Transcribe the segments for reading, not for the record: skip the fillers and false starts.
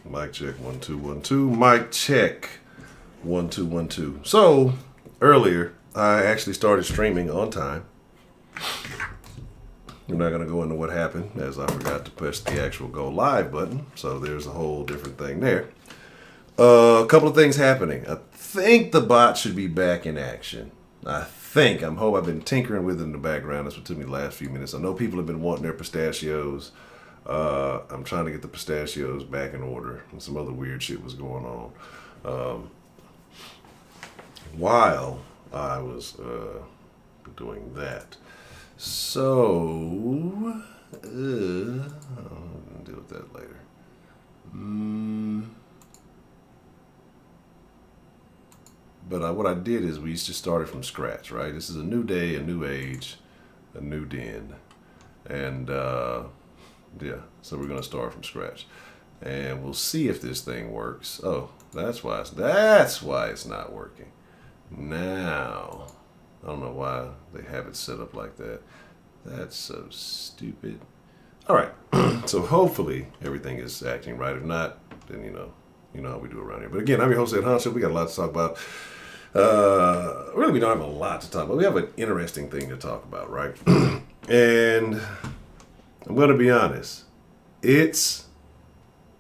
Mic check 1 2 1 2. Mic check 1 2 1 2. So earlier, I actually started streaming on time. I'm not gonna go into what happened, as I forgot to push the actual go live button. So there's a whole different thing there. A couple of things happening. I think the bot should be back in action. I'm hoping. I've been tinkering with it in the background. That's what took me the last few minutes. I know people have been wanting their pistachios. I'm trying to get the pistachios back in order, and some other weird shit was going on while I was doing that. So I'll deal with that later. But what I did is we just started from scratch, right? This is a new day, a new age, a new den. And yeah, so we're going to start from scratch. And we'll see if this thing works. Oh, that's why it's not working. Now, I don't know why they have it set up like that. That's so stupid. All right, so hopefully everything is acting right. If not, then you know how we do around here. But again, I'm your host, Honcho. We got a lot to talk about. Really, we don't have a lot to talk about. We have an interesting thing to talk about, right? And I'm going to be honest. It's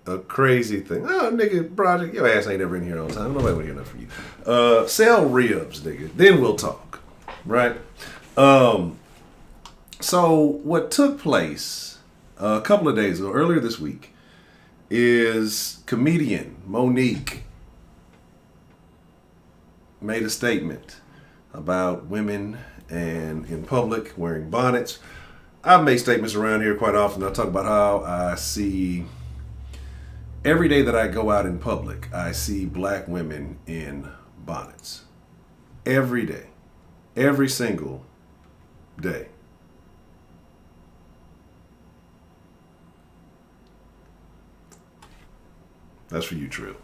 a crazy thing. Oh, nigga, project, your ass ain't ever in here on time. Nobody want to hear enough from you. Sell ribs, nigga. Then we'll talk, right? So what took place a couple of days ago, earlier this week, is comedian Monique made a statement about women and in public wearing bonnets. I've made statements around here quite often. I talk about how I see every day that I go out in public, I see black women in bonnets. Every day. Every single day. That's for you, Trill.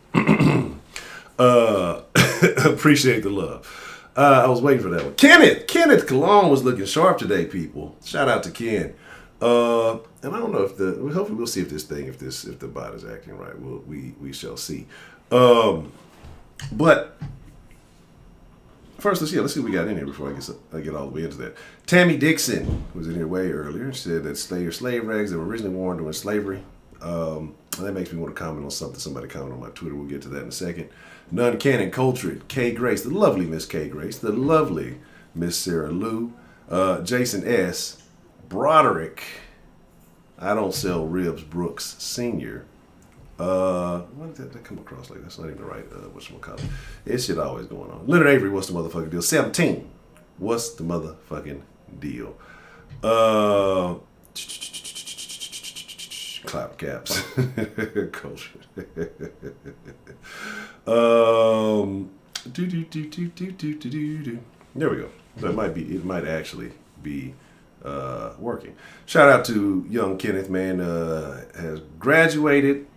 Appreciate the love. I was waiting for that one. Kenneth Cologne was looking sharp today, people. Shout out to Ken. And I don't know if hopefully we'll see if the bot is acting right. We shall see. But first, let's see what we got in here before I get all the way into that. Tammy Dixon was in here way earlier. She said that slave rags that were originally worn during slavery. That makes me want to comment on something somebody commented on my Twitter. We'll get to that in a second. Nun Cannon Coltrane, Kay Grace, the lovely Miss Kay Grace, the lovely Miss Sarah Lou, Jason S., Broderick, I don't sell ribs, Brooks Sr. What did that come across like? That's not even the right whatchamacallit. It's shit always going on. Leonard Avery, what's the motherfucking deal? 17, what's the motherfucking deal? Clap caps. Culture. There we go. So it might actually be working. Shout out to young Kenneth, man. Has graduated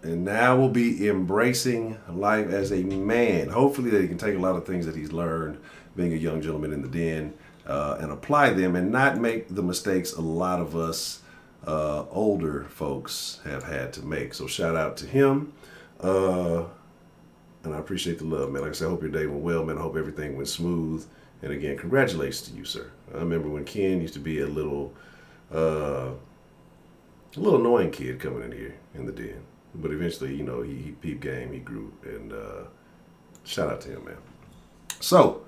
and now will be embracing life as a man. Hopefully that he can take a lot of things that he's learned being a young gentleman in the den and apply them and not make the mistakes a lot of us older folks have had to make. So shout out to him. And I appreciate the love, man. Like I said, I hope your day went well, man. I hope everything went smooth. And again, congratulations to you, sir. I remember when Ken used to be a little annoying kid coming in here in the den. But eventually, he peeped game, he grew, and shout out to him, man. So,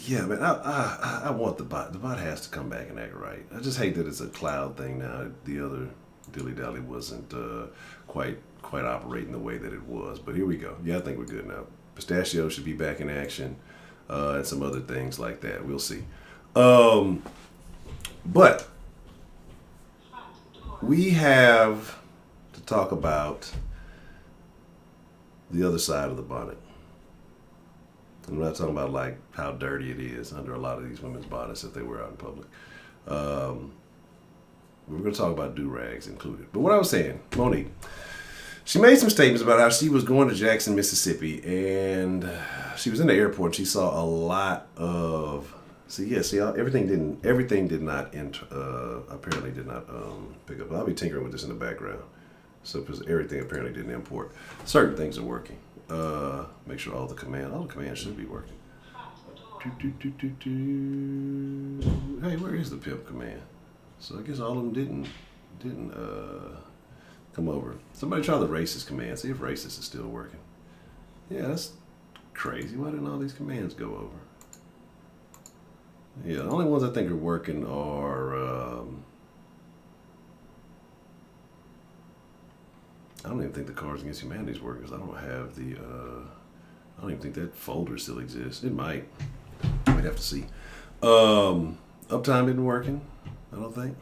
yeah, man, I want the bot. The bot has to come back and act right. I just hate that it's a cloud thing now. The other dilly-dally wasn't quite operating the way that it was. But here we go. Yeah, I think we're good now. Pistachio should be back in action and some other things like that. We'll see. But we have to talk about the other side of the bonnet. I'm not talking about like how dirty it is under a lot of these women's bonnets that they wear out in public. We're going to talk about Durags included. But what I was saying, Monique, she made some statements about how she was going to Jackson, Mississippi, and she was in the airport and she saw a lot of Everything did not apparently did not pick up. I'll be tinkering with this in the background. So because everything apparently didn't import. Certain things are working. Make sure all the commands should be working. Hey, where is the pimp command? So I guess all of them didn't come over. Somebody try the racist command. See if racist is still working. Yeah, that's crazy. Why didn't all these commands go over? Yeah, the only ones I think are working are I don't even think the Cards Against Humanity is working because I don't have the I don't even think that folder still exists. It might. We'd have to see. Uptime isn't working, I don't think.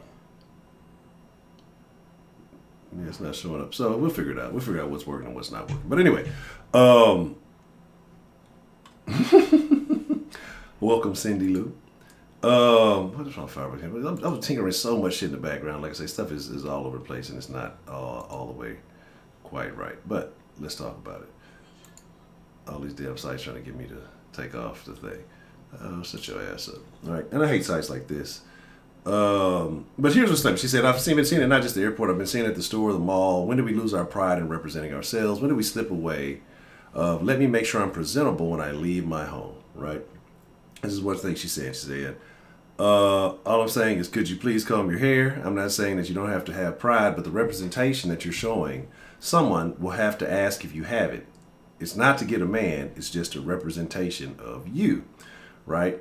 Yeah, it's not showing up. So we'll figure it out. We'll figure out what's working and what's not working. But anyway, welcome, Cindy Lou. I just want to fire with him. I was tinkering so much shit in the background. Like I say, stuff is all over the place and it's not all the way quite right. But let's talk about it. All these damn sites trying to get me to take off the thing. Shut your ass up. All right. And I hate sites like this. But here's what's up. She said, I've been seeing it not just at the airport. I've been seeing it at the store, the mall. When do we lose our pride in representing ourselves? When do we slip away? Let me make sure I'm presentable when I leave my home, right? This is one thing she said. She said, all I'm saying is, could you please comb your hair? I'm not saying that you don't have to have pride, but the representation that you're showing, someone will have to ask if you have it. It's not to get a man. It's just a representation of you, right?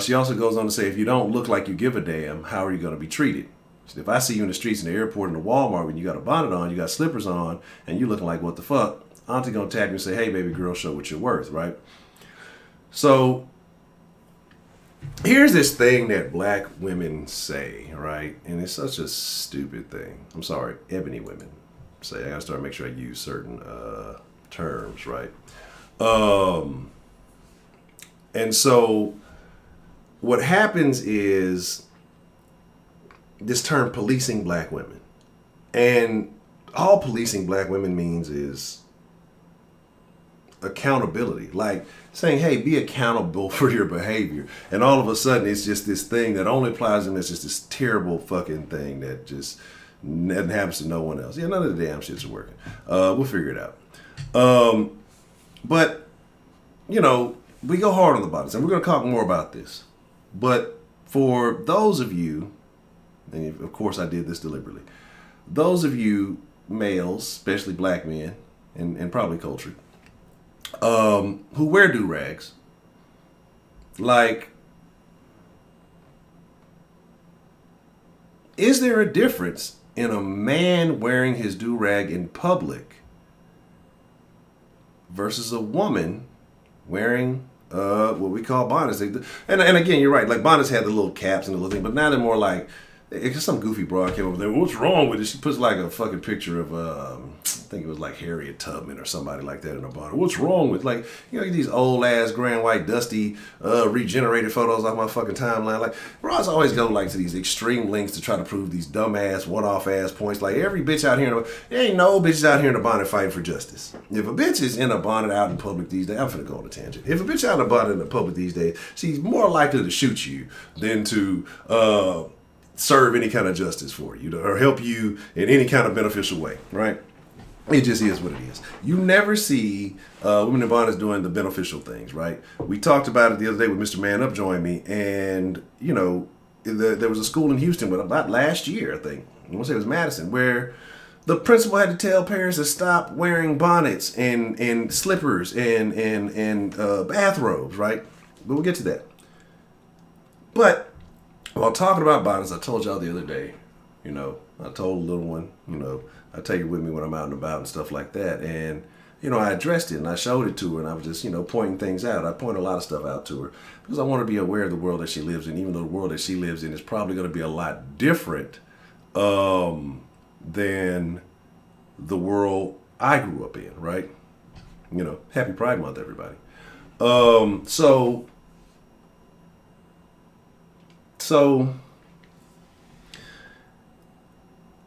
She also goes on to say, if you don't look like you give a damn, how are you going to be treated? If I see you in the streets, in the airport, in the Walmart, when you got a bonnet on, you got slippers on, and you looking like what the fuck, auntie going to tap you and say, hey, baby girl, show what you're worth, right? So here's this thing that black women say, right? And it's such a stupid thing. I'm sorry, ebony women say. I got to start making sure I use certain terms, right? And so what happens is this term policing black women. And all policing black women means is accountability. Like saying, hey, be accountable for your behavior. And all of a sudden it's just this thing that only applies to them. It's just this terrible fucking thing that just nothing happens to no one else. Yeah, none of the damn shits are working. We'll figure it out. But, you know, we go hard on the bodies, and we're going to talk more about this. But for those of you, and of course I did this deliberately, those of you males, especially black men, and probably cultured, who wear durags, like, is there a difference in a man wearing his durag in public versus a woman wearing what we call bonnets? And again, you're right. Like bonnets had the little caps and the little thing, but now they're more like, it's some goofy broad came over there. What's wrong with it? She puts like a fucking picture of I think it was like Harriet Tubman or somebody like that in her bonnet. What's wrong with, like, you know, these old ass grand white dusty regenerated photos off my fucking timeline. Like, bros always go like to these extreme lengths to try to prove these dumbass one-off ass points. Like every bitch out here, there ain't no bitches out here in a bonnet fighting for justice. If a bitch is in a bonnet out in public these days, I'm finna go on a tangent. If a bitch out in a bonnet in the public these days, she's more likely to shoot you than to serve any kind of justice for you or help you in any kind of beneficial way, right? It just is what it is. You never see women in bonnets doing the beneficial things, right? We talked about it the other day with Mr. Man Up joined me, and, you know, there was a school in Houston about last year, I think. I want to say it was Madison, where the principal had to tell parents to stop wearing bonnets and slippers and bathrobes, right? But we'll get to that. But while talking about bonnets, I told y'all the other day, you know, I told a little one, you know, I take it with me when I'm out and about and stuff like that. And, you know, I addressed it and I showed it to her and I was just, you know, pointing things out. I point a lot of stuff out to her because I want her to be aware of the world that she lives in, even though the world that she lives in is probably going to be a lot different than the world I grew up in, right? You know, happy Pride Month, everybody. So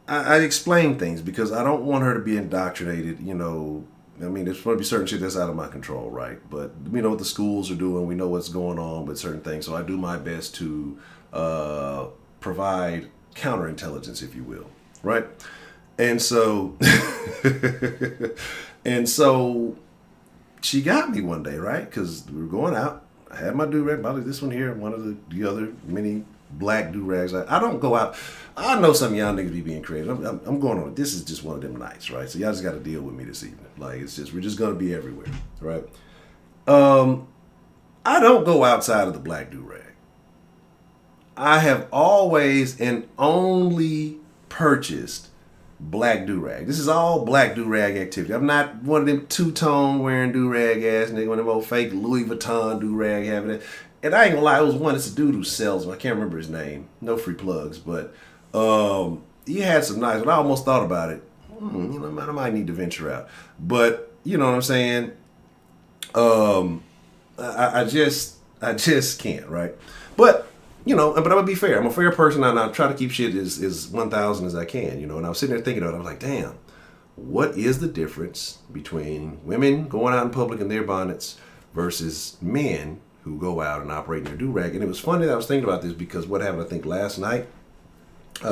I explain things because I don't want her to be indoctrinated, you know, I mean, there's going to be certain shit that's out of my control, right? But we know what the schools are doing. We know what's going on with certain things. So I do my best to provide counterintelligence, if you will, right? And so, and so she got me one day, right? Because we were going out. I had my do-rag, probably this one here, one of the other many black do-rags. I don't go out. I know some of y'all niggas be being creative. I'm going on. This is just one of them nights, right? So y'all just got to deal with me this evening. Like, it's just, we're just going to be everywhere, right? I don't go outside of the black do-rag. I have always and only purchased black do-rag. This is all black do-rag activity. I'm not one of them two-tone wearing do-rag ass nigga, one of them old fake Louis Vuitton do-rag having it. And I ain't gonna lie, it was one, it's a dude who sells them. I can't remember his name. No free plugs, but he had some nice, and I almost thought about it. You know, I might need to venture out. But, you know what I'm saying? I just can't, right? But, you know, but I'm gonna be fair. I'm a fair person, and I try to keep shit as 1,000 as I can, you know. And I was sitting there thinking about it. I was like, damn, what is the difference between women going out in public in their bonnets versus men who go out and operate in their do-rag? And it was funny that I was thinking about this because what happened, I think, last night,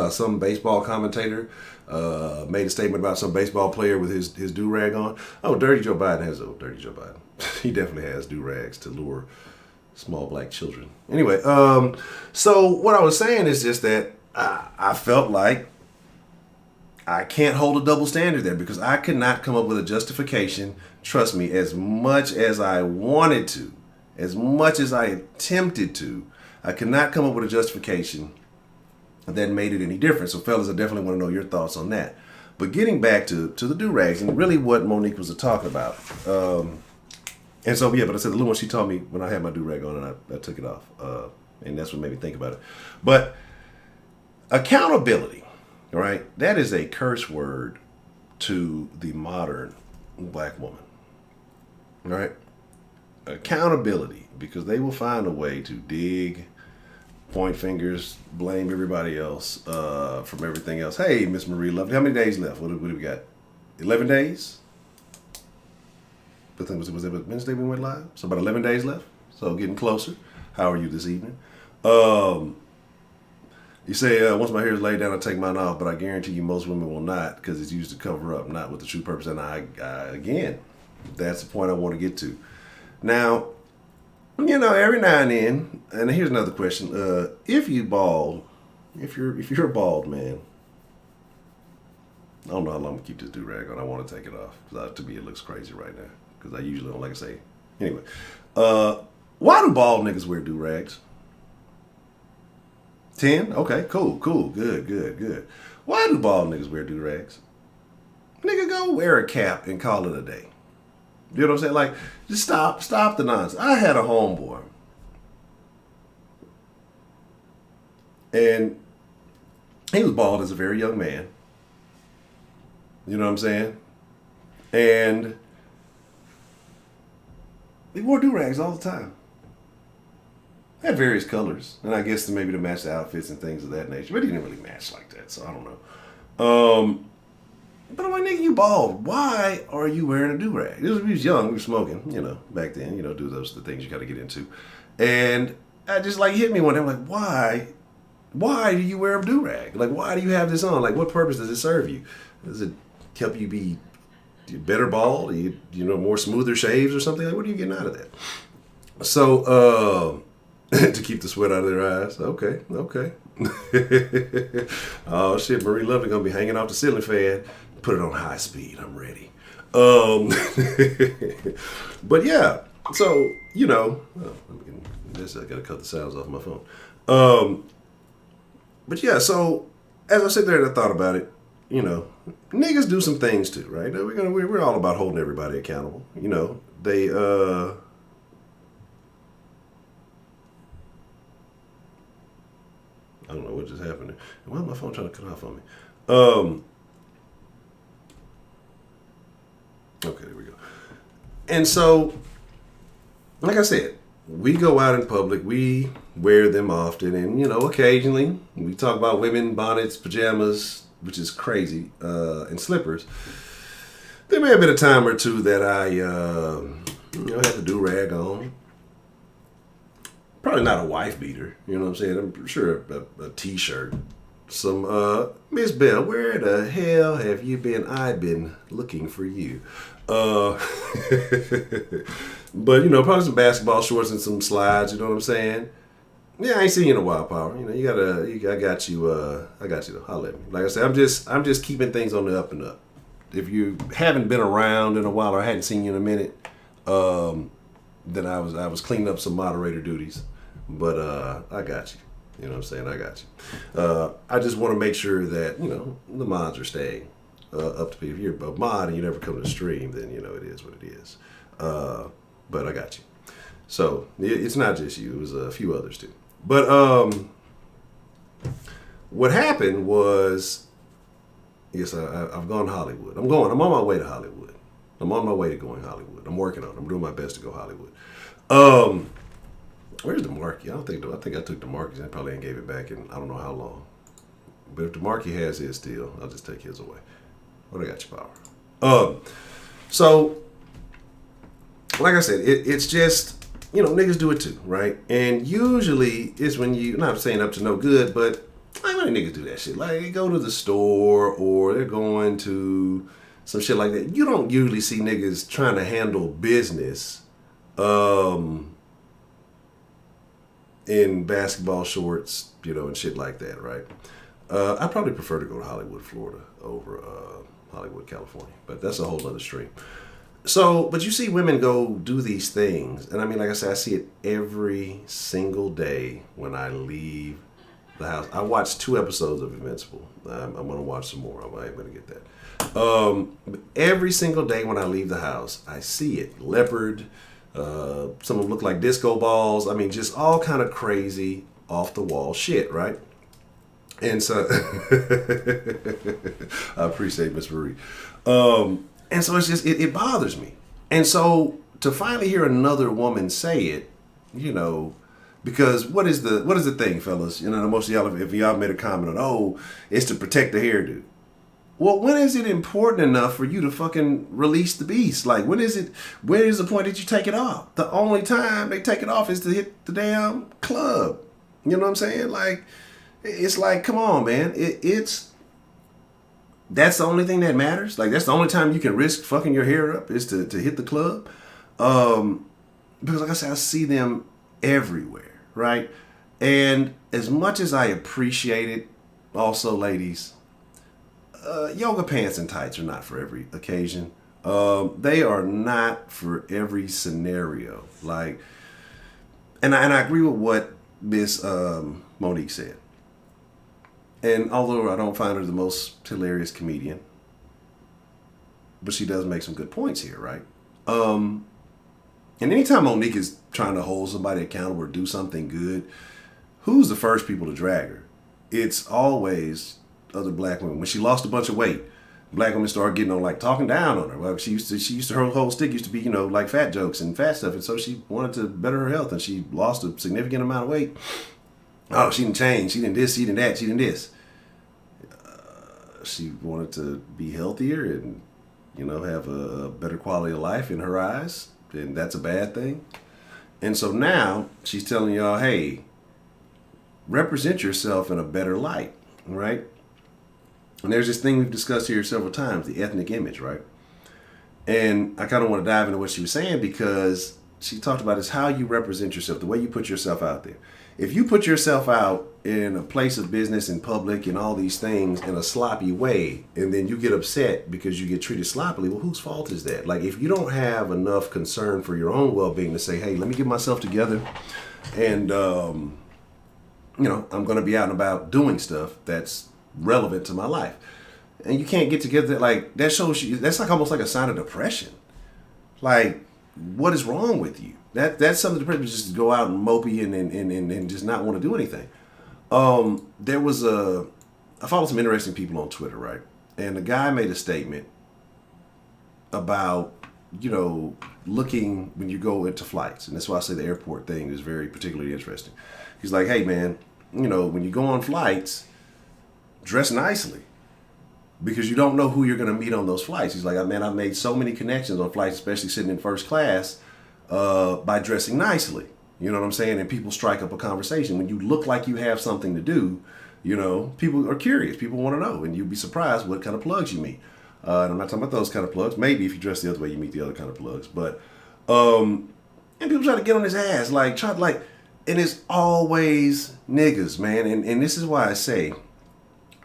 some baseball commentator made a statement about some baseball player with his do-rag on. Oh, Dirty Joe Biden has Dirty Joe Biden. He definitely has do-rags to lure small black children. Anyway, so what I was saying is just that I felt like I can't hold a double standard there because I could not come up with a justification, trust me, as much as I wanted to, as much as I attempted to, I could not come up with a justification that made it any different. So fellas, I definitely want to know your thoughts on that. But getting back to the do-rags and really what Monique was talking about. And so, yeah, but I said the little one, she told me when I had my do-rag on and I took it off. And that's what made me think about it. But accountability, right? That is a curse word to the modern black woman, right? Accountability, because they will find a way to dig, point fingers, blame everybody else from everything else. Hey, Miss Marie Lovely, how many days left? What do we got? 11 days? I think was it Wednesday we went live? So about 11 days left. So getting closer. How are you this evening? You say, once my hair is laid down, I take mine off, but I guarantee you most women will not because it's used to cover up, not with the true purpose. And again, that's the point I want to get to. Now, you know, every now and then, and here's another question. If you bald, if you're a bald man, I don't know how long I'm gonna keep this do-rag on. I want to take it off because to me it looks crazy right now. Because I usually don't like to say. Anyway, why do bald niggas wear do-rags? 10? Okay, cool, good. Why do bald niggas wear do-rags? Nigga, go wear a cap and call it a day. You know what I'm saying? Like, just stop the nonsense. I had a homeboy. And he was bald as a very young man. You know what I'm saying? And he wore do-rags all the time. Had various colors. And I guess maybe to match the outfits and things of that nature. But he didn't really match like that, so I don't know. But I'm like, nigga, you bald. Why are you wearing a do-rag? We was young. We were smoking, you know, back then. You know, do the things you got to get into. And I just, like, hit me one day. I'm like, why? Why do you wear a do-rag? Like, why do you have this on? Like, what purpose does it serve you? Does it help you be better bald? You know, more smoother shaves or something? Like, what are you getting out of that? So, to keep the sweat out of their eyes. Okay. Oh, shit, Marie Lovely going to be hanging off the ceiling fan. Put it on high speed. I'm ready. But yeah, so, you know, I got to cut the sounds off my phone. But yeah, so as I sit there and I thought about it, you know, niggas do some things too, right? We're all about holding everybody accountable. You know, they I don't know what just happened. Why is my phone trying to cut off on me? Okay, there we go. And so, like I said, we go out in public, we wear them often, and, you know, occasionally we talk about women, bonnets, pajamas, which is crazy, and slippers. there may have been a time or two that I, had the do-rag on. Probably not a wife beater, you know what I'm saying? I'm sure a t-shirt. Some, Miss Bell, where the hell have you been? I've been looking for you. But, probably some basketball shorts and some slides, you know what I'm saying? Yeah, I ain't seen you in a while, Power. I got you to holler at me. Like I said, I'm just keeping things on the up and up. If you haven't been around in a while or I hadn't seen you in a minute, then I was cleaning up some moderator duties. But I got you. You know what I'm saying? I got you. I just want to make sure that, the mods are staying up to be. If you're a mod and you never come to the stream, then, it is what it is. But I got you. So it's not just you. It was a few others too. But what happened was, yes, I've gone to Hollywood. I'm on my way to Hollywood. I'm on my way to going Hollywood. I'm working on it. I'm doing my best to go Hollywood. Where's the marquee? I think I took the marquee. I probably ain't gave it back in I don't know how long. But if the marquee has his still, I'll just take his away. What I got your power. So like I said, it's just, niggas do it too, right? And usually it's when not saying up to no good, but like when niggas do that shit. Like they go to the store or they're going to some shit like that. You don't usually see niggas trying to handle business in basketball shorts, and shit like that, right? I probably prefer to go to Hollywood, Florida over Hollywood, California, but that's a whole other stream. So, but you see women go do these things, and I mean, like I said, I see it every single day when I leave the house. I watched 2 episodes of Invincible. I'm going to watch some more. I'm going to get that. Every single day when I leave the house, I see it. Leopard, some of them look like disco balls. I mean, just all kind of crazy, off the wall shit, right? And so, I appreciate Miss Marie. And so it's just, it bothers me. And so to finally hear another woman say it, because what is the thing, fellas? Most of y'all, if y'all made a comment on, it's to protect the hairdo. Well, when is it important enough for you to fucking release the beast? Like, where is the point that you take it off? The only time they take it off is to hit the damn club. You know what I'm saying? Like, it's like, come on, man. That's the only thing that matters. Like, that's the only time you can risk fucking your hair up is to hit the club. Because like I said, I see them everywhere, right? And as much as I appreciate it, also, ladies, yoga pants and tights are not for every occasion. They are not for every scenario. Like, and I agree with what Miss Monique said. And although I don't find her the most hilarious comedian, but she does make some good points here, right? And anytime Monique is trying to hold somebody accountable or do something good, who's the first people to drag her? It's always other black women. When she lost a bunch of weight, black women started getting on, like, talking down on her. Well, her whole stick used to be, like fat jokes and fat stuff. And so she wanted to better her health and she lost a significant amount of weight. Oh, she didn't change. She didn't this, she didn't that, she didn't this. She wanted to be healthier and, have a better quality of life in her eyes. And that's a bad thing. And so now she's telling y'all, hey, represent yourself in a better light, right? And there's this thing we've discussed here several times, the ethnic image, right? And I kind of want to dive into what she was saying because she talked about is how you represent yourself, the way you put yourself out there. If you put yourself out in a place of business in public and all these things in a sloppy way, and then you get upset because you get treated sloppily, well, whose fault is that? Like, if you don't have enough concern for your own well-being to say, hey, let me get myself together and, I'm going to be out and about doing stuff that's relevant to my life. And you can't get together, like, that shows you, that's like almost like a sign of depression. Like, what is wrong with you? That's something to just go out and mopey and just not want to do anything. I follow some interesting people on Twitter, right? And the guy made a statement about, looking when you go into flights. And that's why I say the airport thing is very particularly interesting. He's like, hey man, when you go on flights, dress nicely. because you don't know who you're going to meet on those flights. He's like, man, I've made so many connections on flights, especially sitting in first class, by dressing nicely. You know what I'm saying? And people strike up a conversation. When you look like you have something to do, you know, people are curious. People want to know. And you'd be surprised what kind of plugs you meet. And I'm not talking about those kind of plugs. Maybe if you dress the other way, you meet the other kind of plugs. But, and people try to get on his ass. And it's always niggas, man. And this is why I say,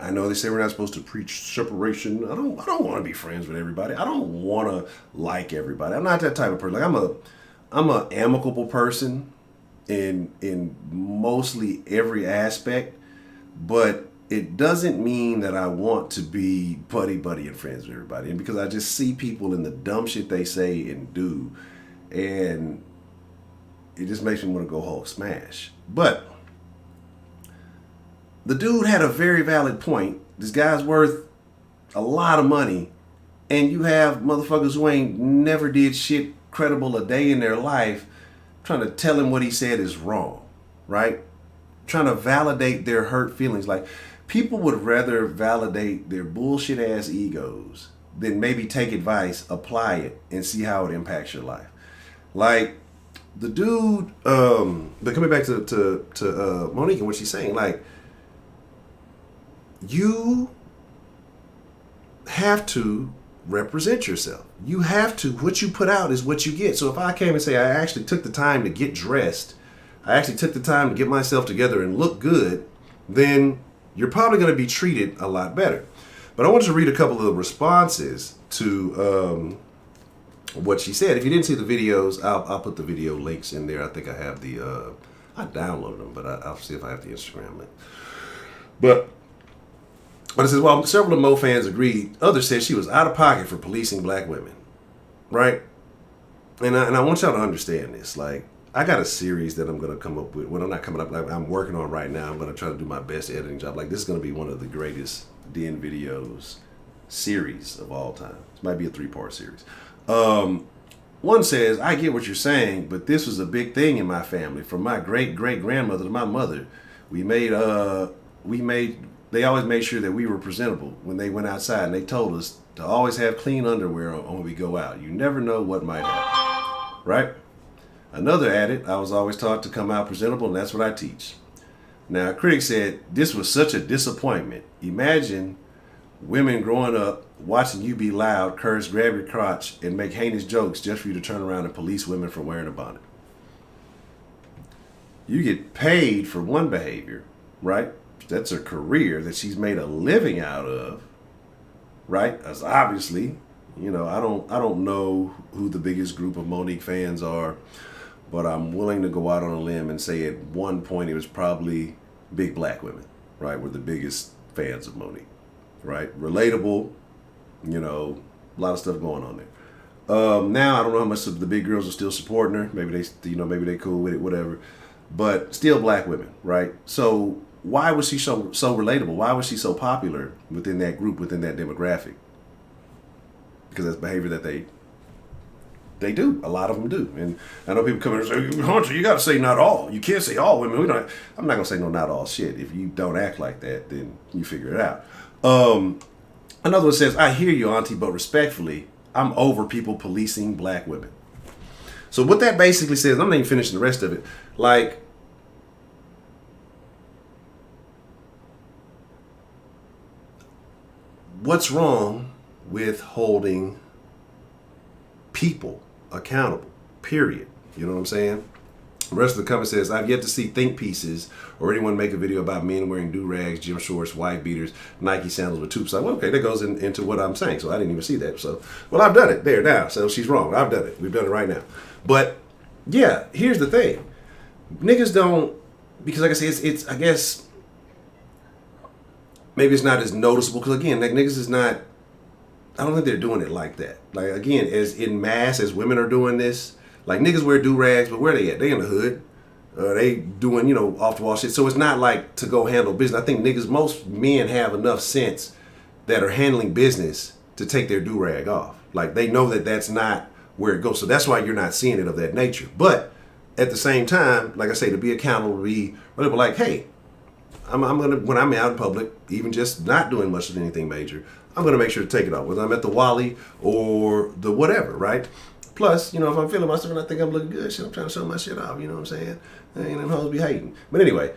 I know they say we're not supposed to preach separation. I don't want to be friends with everybody. I don't want to like everybody. I'm not that type of person. Like I'm a amicable person in mostly every aspect, but it doesn't mean that I want to be buddy and friends with everybody. And because I just see people in the dumb shit they say and do, and it just makes me want to go Hulk smash. But the dude had a very valid point. This guy's worth a lot of money, and you have motherfuckers who ain't never did shit credible a day in their life trying to tell him what he said is wrong, right? Trying to validate their hurt feelings. Like, people would rather validate their bullshit ass egos than maybe take advice, apply it, and see how it impacts your life. Like, the dude, but coming back to Monique and what she's saying, like, you have to represent yourself. You have to, what you put out is what you get. So if I came and say, I actually took the time to get dressed, I actually took the time to get myself together and look good, then you're probably going to be treated a lot better. But I wanted to read a couple of the responses to what she said. If you didn't see the videos, I'll put the video links in there. I think I have I downloaded them, but I'll see if I have the Instagram link. But it says, well, several of Mo fans agreed. Others said she was out of pocket for policing black women, right? And I want y'all to understand this. Like, I got a series that I'm going to come up with. Well, I'm not coming up. I'm working on right now. I'm going to try to do my best editing job. Like, this is going to be one of the greatest Den videos series of all time. This might be a 3-part series. One says, I get what you're saying, but this was a big thing in my family. From my great-great-grandmother to my mother, they always made sure that we were presentable when they went outside, and they told us to always have clean underwear on when we go out. You never know what might happen, right? Another added, I was always taught to come out presentable, and that's what I teach. Now, a critic said, this was such a disappointment. Imagine women growing up watching you be loud, curse, grab your crotch, and make heinous jokes just for you to turn around and police women for wearing a bonnet. You get paid for one behavior, right? That's a career that she's made a living out of, right? As obviously, you know, I don't know who the biggest group of Monique fans are, but I'm willing to go out on a limb and say at one point it was probably big black women, right? Were the biggest fans of Monique, right? Relatable, you know, a lot of stuff going on there. Now I don't know how much of the big girls are still supporting her. Maybe they cool with it, whatever. But still black women, right? So why was she so relatable? Why was she so popular within that group, within that demographic? Because that's behavior that they do. A lot of them do. And I know people come in and say, Honcho, you got to say not all. You can't say all women. I'm not going to say no not all shit. If you don't act like that, then you figure it out. Another one says, I hear you, auntie, but respectfully, I'm over people policing black women. So what that basically says, I'm not even finishing the rest of it. Like, what's wrong with holding people accountable, period? You know what I'm saying? The rest of the comment says, I've yet to see think pieces or anyone make a video about men wearing durags, gym shorts, white beaters, Nike sandals with tubes. Like, well, okay, that goes into what I'm saying. So I didn't even see that. So, well, I've done it there now. So she's wrong. I've done it. We've done it right now. But yeah, here's the thing. Niggas don't, because like I said, it's I guess, maybe it's not as noticeable. Because again, like niggas is not, I don't think they're doing it like that. Like again, as in mass as women are doing this, like niggas wear do-rags, but where they at? They in the hood. They doing, you know, off-the-wall shit. So it's not like to go handle business. I think niggas, most men have enough sense that are handling business to take their do-rag off. Like they know that that's not where it goes. So that's why you're not seeing it of that nature. But at the same time, like I say, to be accountable, to be like, hey, I'm gonna, when I'm out in public, even just not doing much of anything major, I'm going to make sure to take it off, whether I'm at the Wally or the whatever, right? Plus, if I'm feeling myself and I think I'm looking good, shit, I'm trying to show my shit off, you know what I'm saying? Ain't them hoes be hating. But anyway,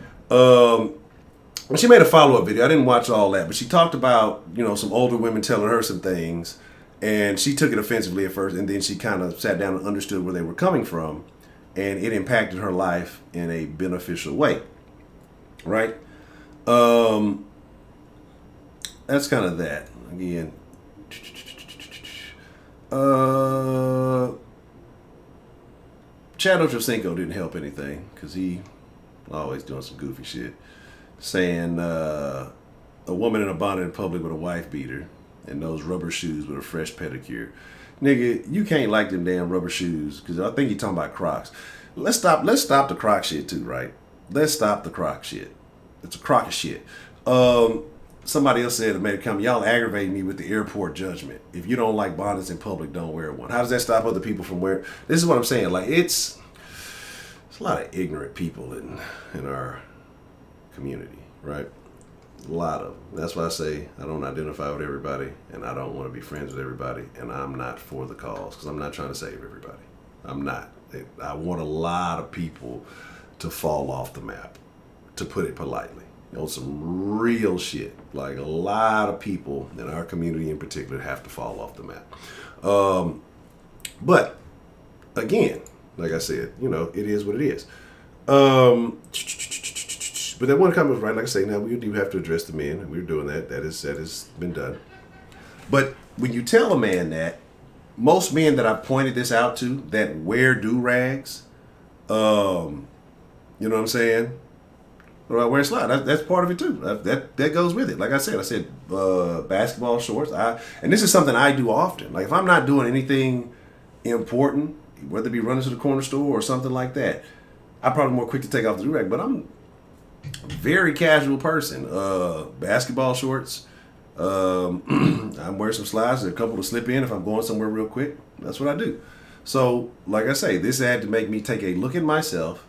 she made a follow-up video. I didn't watch all that, but she talked about, some older women telling her some things, and she took it offensively at first, and then she kind of sat down and understood where they were coming from, and it impacted her life in a beneficial way, right? That's kind of that. Again, Chad Ochocinco didn't help anything because he always doing some goofy shit, saying a woman in a bonnet in public with a wife beater and those rubber shoes with a fresh pedicure. Nigga, you can't like them damn rubber shoes because I think you're talking about Crocs. Let's stop the Croc shit too, right? Let's stop the Croc shit. It's a crock of shit. Somebody else said, made a comment, y'all aggravate me with the airport judgment. If you don't like bonnets in public, don't wear one. How does that stop other people from wearing? This is what I'm saying. Like, it's a lot of ignorant people in our community, right? A lot of them. That's why I say I don't identify with everybody, and I don't want to be friends with everybody, and I'm not for the cause, because I'm not trying to save everybody. I'm not. I want a lot of people to fall off the map, to put it politely. Some real shit. Like, a lot of people in our community in particular have to fall off the map. But again, like I said, it is what it is. But that one comment was right. Like I say, now we do have to address the men, and we're doing that. That has been done. But when you tell a man that, most men that I've pointed this out to that wear do-rags, you know what I'm saying? Or wear slide. That's part of it too. That goes with it. Like I said basketball shorts. And this is something I do often. Like, if I'm not doing anything important, whether it be running to the corner store or something like that, I'm probably more quick to take off the do-rag. But I'm a very casual person. Basketball shorts. I'm wearing some slides. There's a couple to slip in if I'm going somewhere real quick. That's what I do. So, like I say, this had to make me take a look at myself.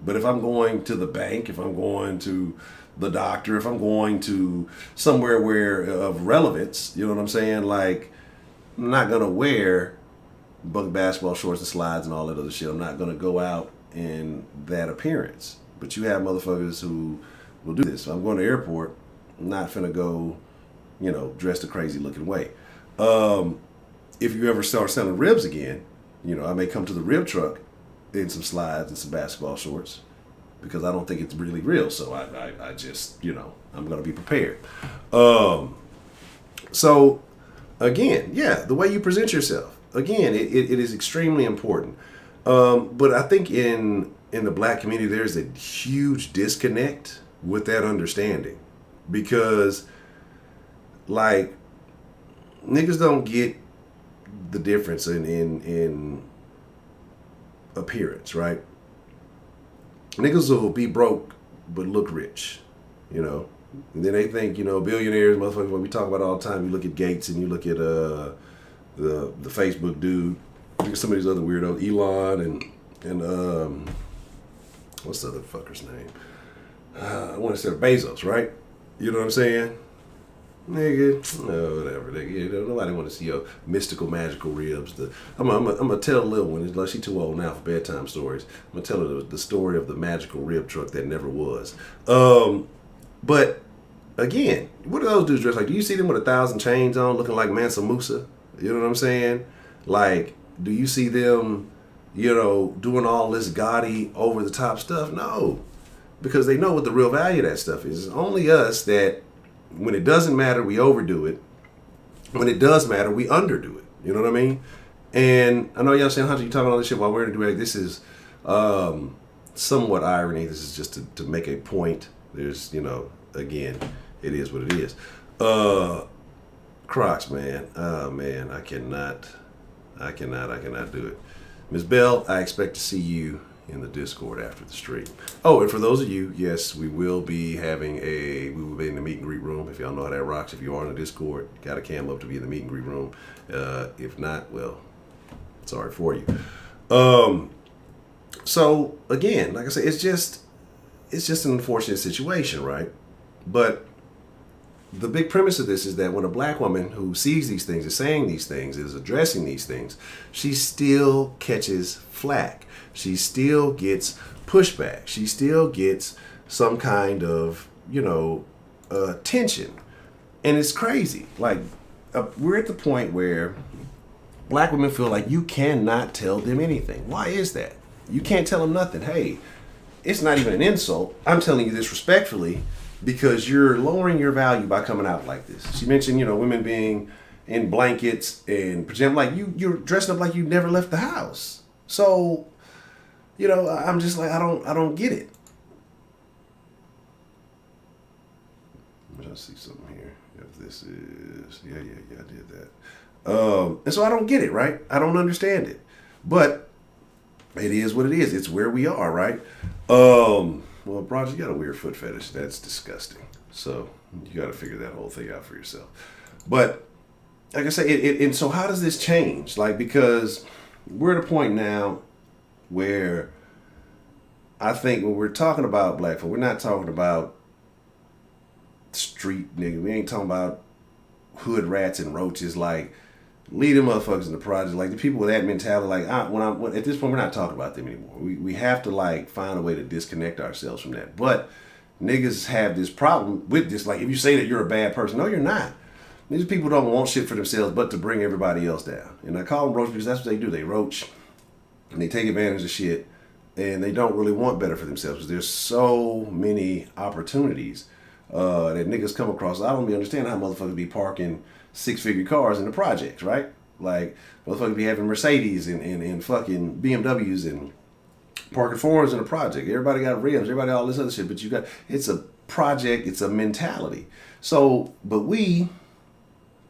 But if I'm going to the bank, if I'm going to the doctor, if I'm going to somewhere where of relevance, you know what I'm saying? Like, I'm not going to wear basketball shorts and slides and all that other shit. I'm not going to go out in that appearance. But you have motherfuckers who will do this. So I'm going to the airport, I'm not finna go, dressed a crazy looking way. If you ever start selling ribs again, I may come to the rib truck in some slides and some basketball shorts because I don't think it's really real. So I just, I'm going to be prepared. So again, yeah, the way you present yourself, again, it is extremely important. But I think in the black community, there's a huge disconnect with that understanding because, like, niggas don't get the difference in appearance, right? Niggas will be broke but look rich, and then they think, billionaires, motherfuckers, what we talk about all the time. You look at Gates and you look at the Facebook dude, look at some of these other weirdos, Elon and what's the other fucker's name? I want to say Bezos, right? You know what I'm saying? Nigga, whatever. Nigga, nobody want to see your mystical, magical ribs. I'm gonna tell a little one. Like, she too old now for bedtime stories. I'm gonna tell her the story of the magical rib truck that never was. But again, what do those dudes dress like? Do you see them with 1,000 chains on, looking like Mansa Musa? You know what I'm saying? Like, do you see them, doing all this gaudy, over the top stuff? No, because they know what the real value of that stuff is. It's only us that, when it doesn't matter, we overdo it. When it does matter, we underdo it. You know what I mean? And I know y'all saying, Honcho, you talking all this shit while wearing a do-rag. This is somewhat irony. This is just to make a point. There's, again, it is what it is. Crocs, man. Oh, man, I cannot do it. Ms. Bell, I expect to see you in the Discord after the stream. Oh, and for those of you, yes, we will be in the meet and greet room. If y'all know how that rocks, if you are in the Discord, got a cam up to be in the meet and greet room. If not, well, sorry for you. So again, like I said, it's just an unfortunate situation, right? But the big premise of this is that when a black woman who sees these things, is saying these things, is addressing these things, she still catches flack. She still gets pushback. She still gets some kind of, tension. And it's crazy. Like, we're at the point where black women feel like you cannot tell them anything. Why is that? You can't tell them nothing. Hey, it's not even an insult. I'm telling you this respectfully because you're lowering your value by coming out like this. She mentioned, women being in blankets and pajamas. Like, you're dressing up like you never left the house. So, I'm just like, I don't get it. I'm trying to see something here. If this is, yeah, I did that. And so I don't get it, right? I don't understand it. But it is what it is. It's where we are, right? Well, Roger, you got a weird foot fetish. That's disgusting. So you got to figure that whole thing out for yourself. But like I say, and so how does this change? Like, because we're at a point now where I think when we're talking about black folk, we're not talking about street niggas. We ain't talking about hood rats and roaches. Like, lead them motherfuckers in the project. Like, the people with that mentality, like, at this point, we're not talking about them anymore. We have to, like, find a way to disconnect ourselves from that. But niggas have this problem with this. Like, if you say that you're a bad person, no, you're not. These people don't want shit for themselves but to bring everybody else down. And I call them roach because that's what they do. They roach and they take advantage of shit, and they don't really want better for themselves because there's so many opportunities that niggas come across. I don't even understand how motherfuckers be parking 6-figure cars in the projects, right? Like, motherfuckers be having Mercedes and fucking BMWs and parking foreigns in a project. Everybody got rims, everybody got all this other shit, but it's a project, it's a mentality. So, but we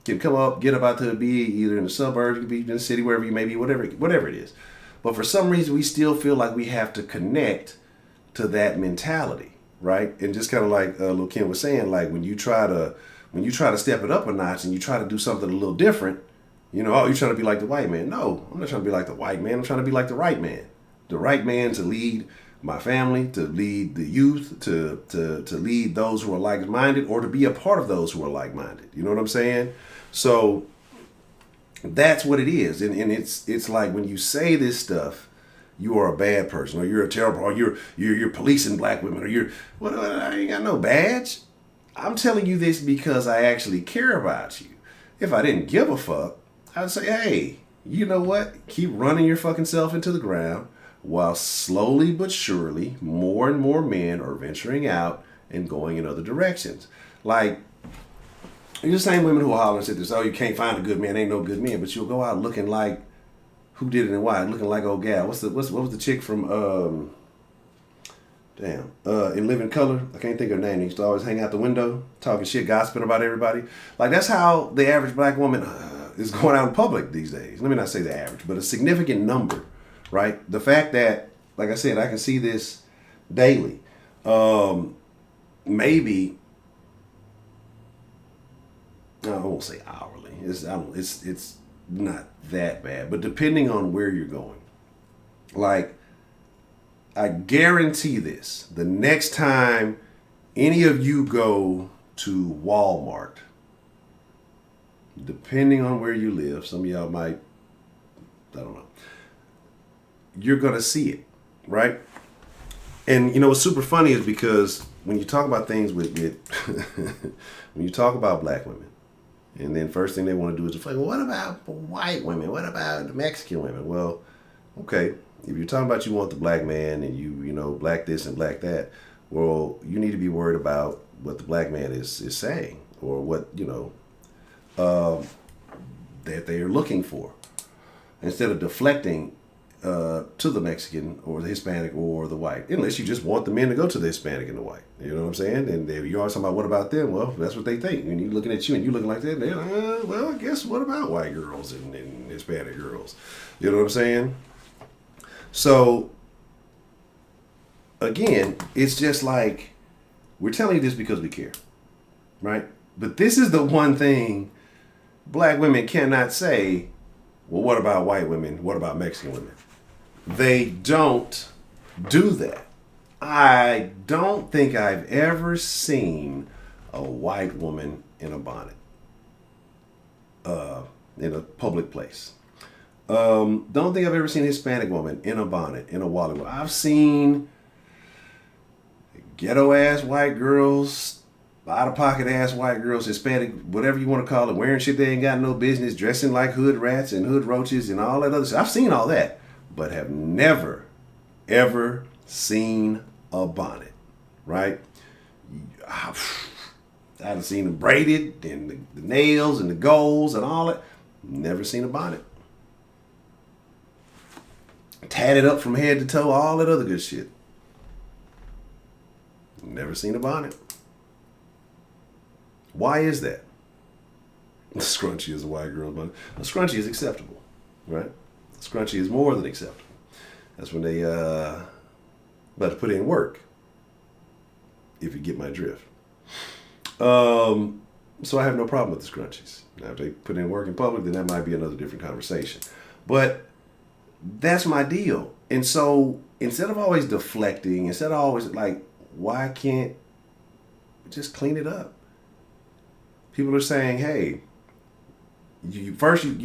can get up out to be either in the suburbs, you can be in the city, wherever you may be, whatever it is. But for some reason, we still feel like we have to connect to that mentality, right? And just kind of like Lil Kim was saying, like, when you try to step it up a notch and you try to do something a little different, you're trying to be like the white man. No, I'm not trying to be like the white man. I'm trying to be like the right man. The right man to lead my family, to lead the youth, to lead those who are like-minded, or to be a part of those who are like-minded. You know what I'm saying? So that's what it is. And it's like when you say this stuff, you are a bad person, or you're a terrible, or you're policing black women, or I ain't got no badge. I'm telling you this because I actually care about you. If I didn't give a fuck, I'd say, hey, you know what? Keep running your fucking self into the ground while slowly but surely more and more men are venturing out and going in other directions. Like, you're the same women who will holler and say this, oh, you can't find a good man, ain't no good men, but you'll go out looking like, who did it and why? Looking like old gal. What was the chick from in Living Color? I can't think of her name. They used to always hang out the window, talking shit, gossiping about everybody. Like, that's how the average black woman is going out in public these days. Let me not say the average, but a significant number, right? The fact that, like I said, I can see this daily. Maybe, I won't say hourly. It's not that bad, but depending on where you're going, like, I guarantee this, the next time any of you go to Walmart, depending on where you live, some of y'all might, I don't know, you're going to see it, right? And what's super funny is because when you talk about things with when you talk about black women, and then first thing they want to do is to, well, what about white women? What about Mexican women? Well, okay, if you're talking about you want the black man and you black this and black that, well, you need to be worried about what the black man is saying, or what, that they are looking for, instead of deflecting to the Mexican or the Hispanic or the white, unless you just want the men to go to the Hispanic and the white. You know what I'm saying? And if you are talking about what about them, well, that's what they think. And you looking at you and you looking like that, they're like, well, I guess what about white girls and Hispanic girls? You know what I'm saying? So, again, it's just like, we're telling you this because we care, right? But this is the one thing black women cannot say, well, what about white women? What about Mexican women? They don't do that. I don't think I've ever seen a white woman in a bonnet in a public place. Don't think I've ever seen a Hispanic woman in a bonnet, in a wallet. I've seen ghetto ass white girls, out of pocket ass white girls, Hispanic, whatever you want to call it, wearing shit they ain't got no business, dressing like hood rats and hood roaches and all that other stuff. I've seen all that, but have never, ever seen a bonnet, right? I've seen them braided and the nails and the golds and all that. Never seen a bonnet. Tatted up from head to toe, all that other good shit. Never seen a bonnet. Why is that? A scrunchie is a white girl's bonnet. A scrunchie is acceptable, right? A scrunchie is more than acceptable. That's when they about to put in work. If you get my drift. So I have no problem with the scrunchies. Now, if they put in work in public, then that might be another different conversation. But that's my deal. And so instead of always deflecting, instead of always like, why can't just clean it up? People are saying, hey, you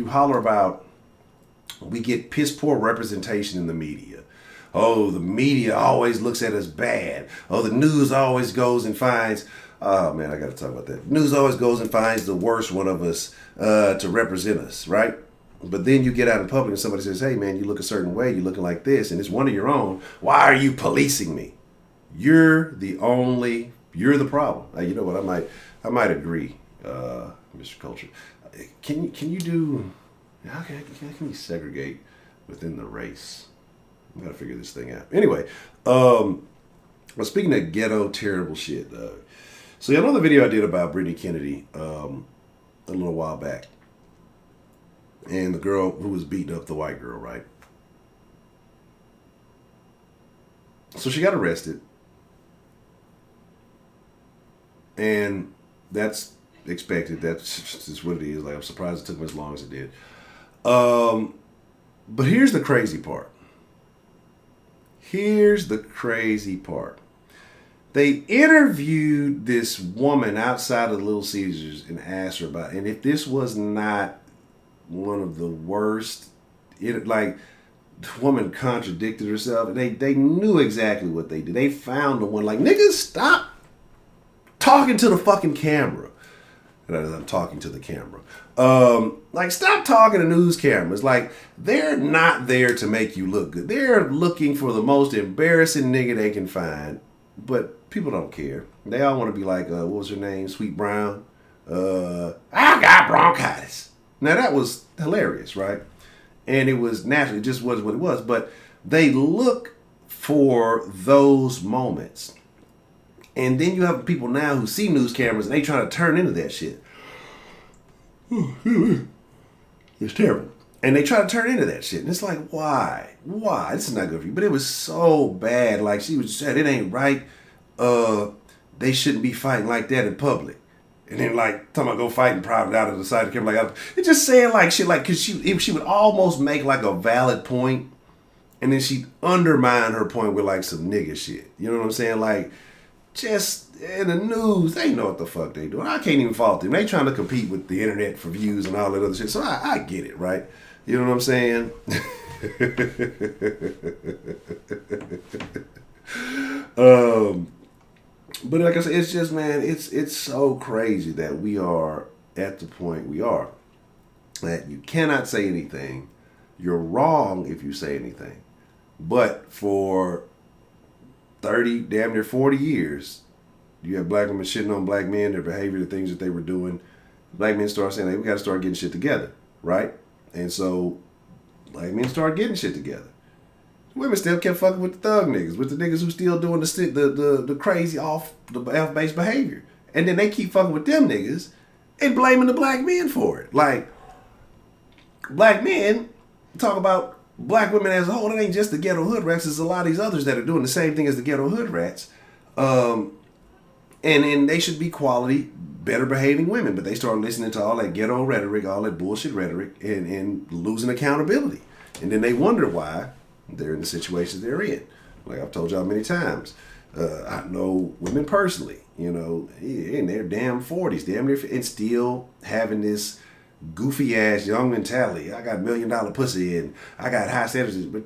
holler about, we get piss poor representation in the media. Oh, the media always looks at us bad. Oh, the news always goes and finds, oh man, I got to talk about that. News always goes and finds the worst one of us to represent us, right? But then you get out in public and somebody says, hey man, you look a certain way, you're looking like this, and it's one of your own. Why are you policing me? You're the problem. You know what, I might agree, Mr. Culture. Can you do, how can you segregate within the race? I gotta figure this thing out. Anyway, well, speaking of ghetto terrible shit, so you know the video I did about Brittany Kennedy a little while back, and the girl who was beating up the white girl, right? So she got arrested, and that's expected. That's just what it is. Like, I'm surprised it took them as long as it did. But here's the crazy part. They interviewed this woman outside of Little Caesars and asked her about it. And if this was not one of the worst, the woman contradicted herself. They knew exactly what they did. They found the one, like, niggas, stop talking to the fucking camera. And I'm talking to the camera. Stop talking to news cameras. Like, they're not there to make you look good. They're looking for the most embarrassing nigga they can find. But people don't care. They all want to be like, what was her name? Sweet Brown. I got bronchitis. Now, that was hilarious, right? And it was natural. It just was what it was. But they look for those moments. And then you have people now who see news cameras and they try to turn into that shit. It's terrible. And they try to turn into that shit. And it's like, why? Why? This is not good for you. But it was so bad. Like, she was said, it ain't right. They shouldn't be fighting like that in public. And then, like, talking about go fight in private out of the side of the camera. Like, it's just saying, like, shit, like, because she would almost make, like, a valid point. And then she'd undermine her point with, like, some nigga shit. You know what I'm saying? Like, just in the news, they know what the fuck they do. I can't even fault them. They trying to compete with the internet for views and all that other shit. So I get it, right? You know what I'm saying? But like I said, it's just, man, it's so crazy that we are at the point we are. That you cannot say anything. You're wrong if you say anything. But for 30, damn near 40 years, you have black women shitting on black men, their behavior, the things that they were doing. Black men start saying, hey, we got to start getting shit together, right? And so black men start getting shit together. Women still kept fucking with the thug niggas, with the niggas who still doing the crazy off-base behavior. And then they keep fucking with them niggas and blaming the black men for it. Like, black men talk about black women as a whole. It ain't just the ghetto hood rats. There's a lot of these others that are doing the same thing as the ghetto hood rats. And they should be quality, better behaving women. But they start listening to all that ghetto rhetoric, all that bullshit rhetoric, and losing accountability. And then they wonder why they're in the situations they're in. Like I've told y'all many times, I know women personally, you know, in their damn 40s, damn near, and still having this goofy ass young mentality. I got $1 million pussy and I got high standards, but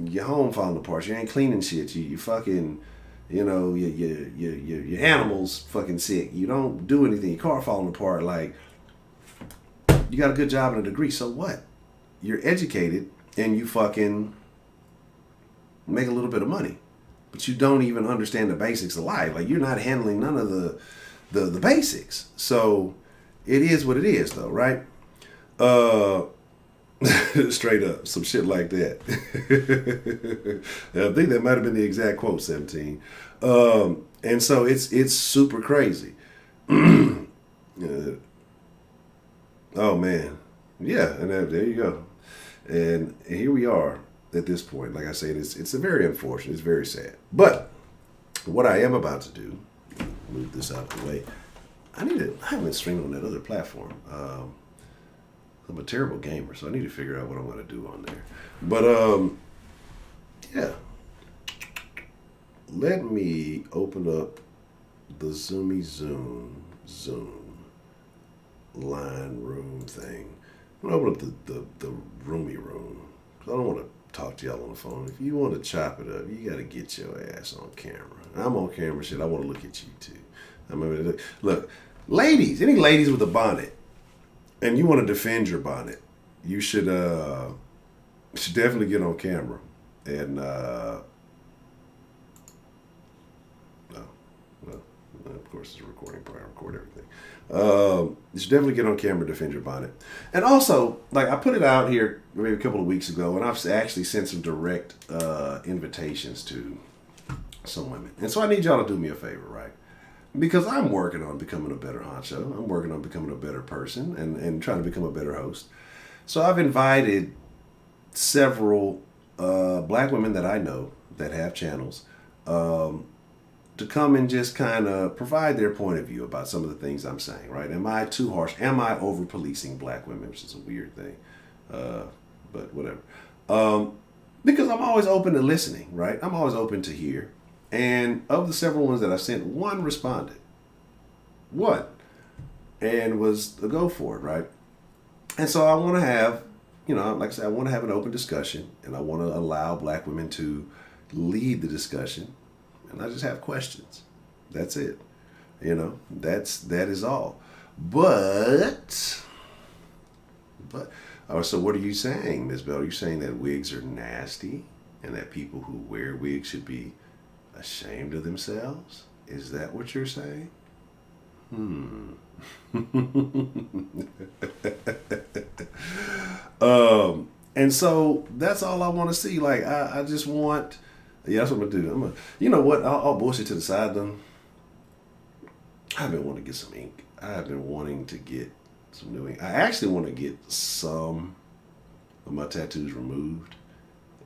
your home falling apart. You ain't cleaning shit. You fucking, you know, your animals fucking sick. You don't do anything. Your car falling apart. Like, you got a good job and a degree. So what? You're educated and you fucking make a little bit of money, but you don't even understand the basics of life. Like, you're not handling none of the basics. So it is what it is, though, right? Straight up, some shit like that. I think that might have been the exact quote, 17. And so it's super crazy. Oh man, yeah, and there you go. And here we are at this point. Like I said, it's a very unfortunate. It's very sad. But what I am about to do, move this out of the way. I haven't streamed on that other platform. I'm a terrible gamer, so I need to figure out what I'm going to do on there. But, yeah. Let me open up the Zoom line room thing. I'm going to open up the roomy room. Because I don't want to talk to y'all on the phone. If you want to chop it up, you got to get your ass on camera. I'm on camera, shit. I want to look at you, too. I mean, look, ladies, any ladies with a bonnet, and you want to defend your bonnet, you should definitely get on camera. And of course, it's a recording part. I record everything. You should definitely get on camera and defend your bonnet. And also, like, I put it out here maybe a couple of weeks ago, and I've actually sent some direct invitations to some women. And so I need y'all to do me a favor, right? Because I'm working on becoming a better honcho. I'm working on becoming a better person and trying to become a better host. So I've invited several black women that I know that have channels to come and just kind of provide their point of view about some of the things I'm saying, right? Am I too harsh? Am I over-policing black women, which is a weird thing, but whatever. Because I'm always open to listening, right? I'm always open to hear. And of the several ones that I sent, one responded. One. And was a go for it, right? And so I want to have, you know, like I said, I want to have an open discussion, and I want to allow black women to lead the discussion. And I just have questions. That's it. You know, that is all. But, so what are you saying, Ms. Bell? Are you saying that wigs are nasty and that people who wear wigs should be ashamed of themselves? Is that what you're saying? And so that's all I want to see. Like, I just want, yeah, that's what I'm going to do. You know what? I'll bullshit to the side then. I've been wanting to get some ink. I've been wanting to get some new ink. I actually want to get some of my tattoos removed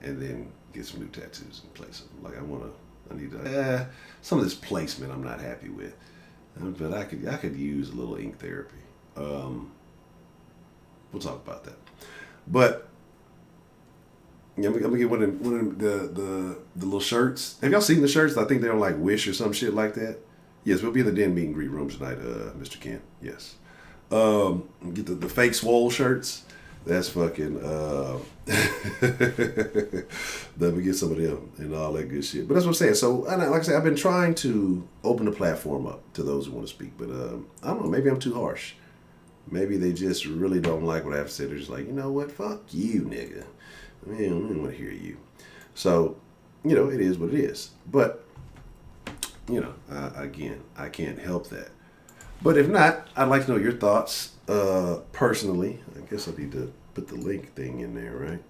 and then get some new tattoos in place of them. Like, I need to, some of this placement I'm not happy with. But I could use a little ink therapy. We'll talk about that. But yeah, I'm gonna get one of the little shirts. Have y'all seen the shirts? I think they're on like Wish or some shit like that. Yes, we'll be in the Den meet and greet room tonight, Mr. Kent. Yes. Get the fake swole shirts. That's fucking. Let me get some of them and all that good shit. But that's what I'm saying. So, like I said, I've been trying to open the platform up to those who want to speak. But I don't know. Maybe I'm too harsh. Maybe they just really don't like what I have to say. They're just like, you know what? Fuck you, nigga. I don't want to hear you. So, you know, it is what it is. But, you know, again, I can't help that. But if not, I'd like to know your thoughts personally. I guess I need to put the link thing in there, right?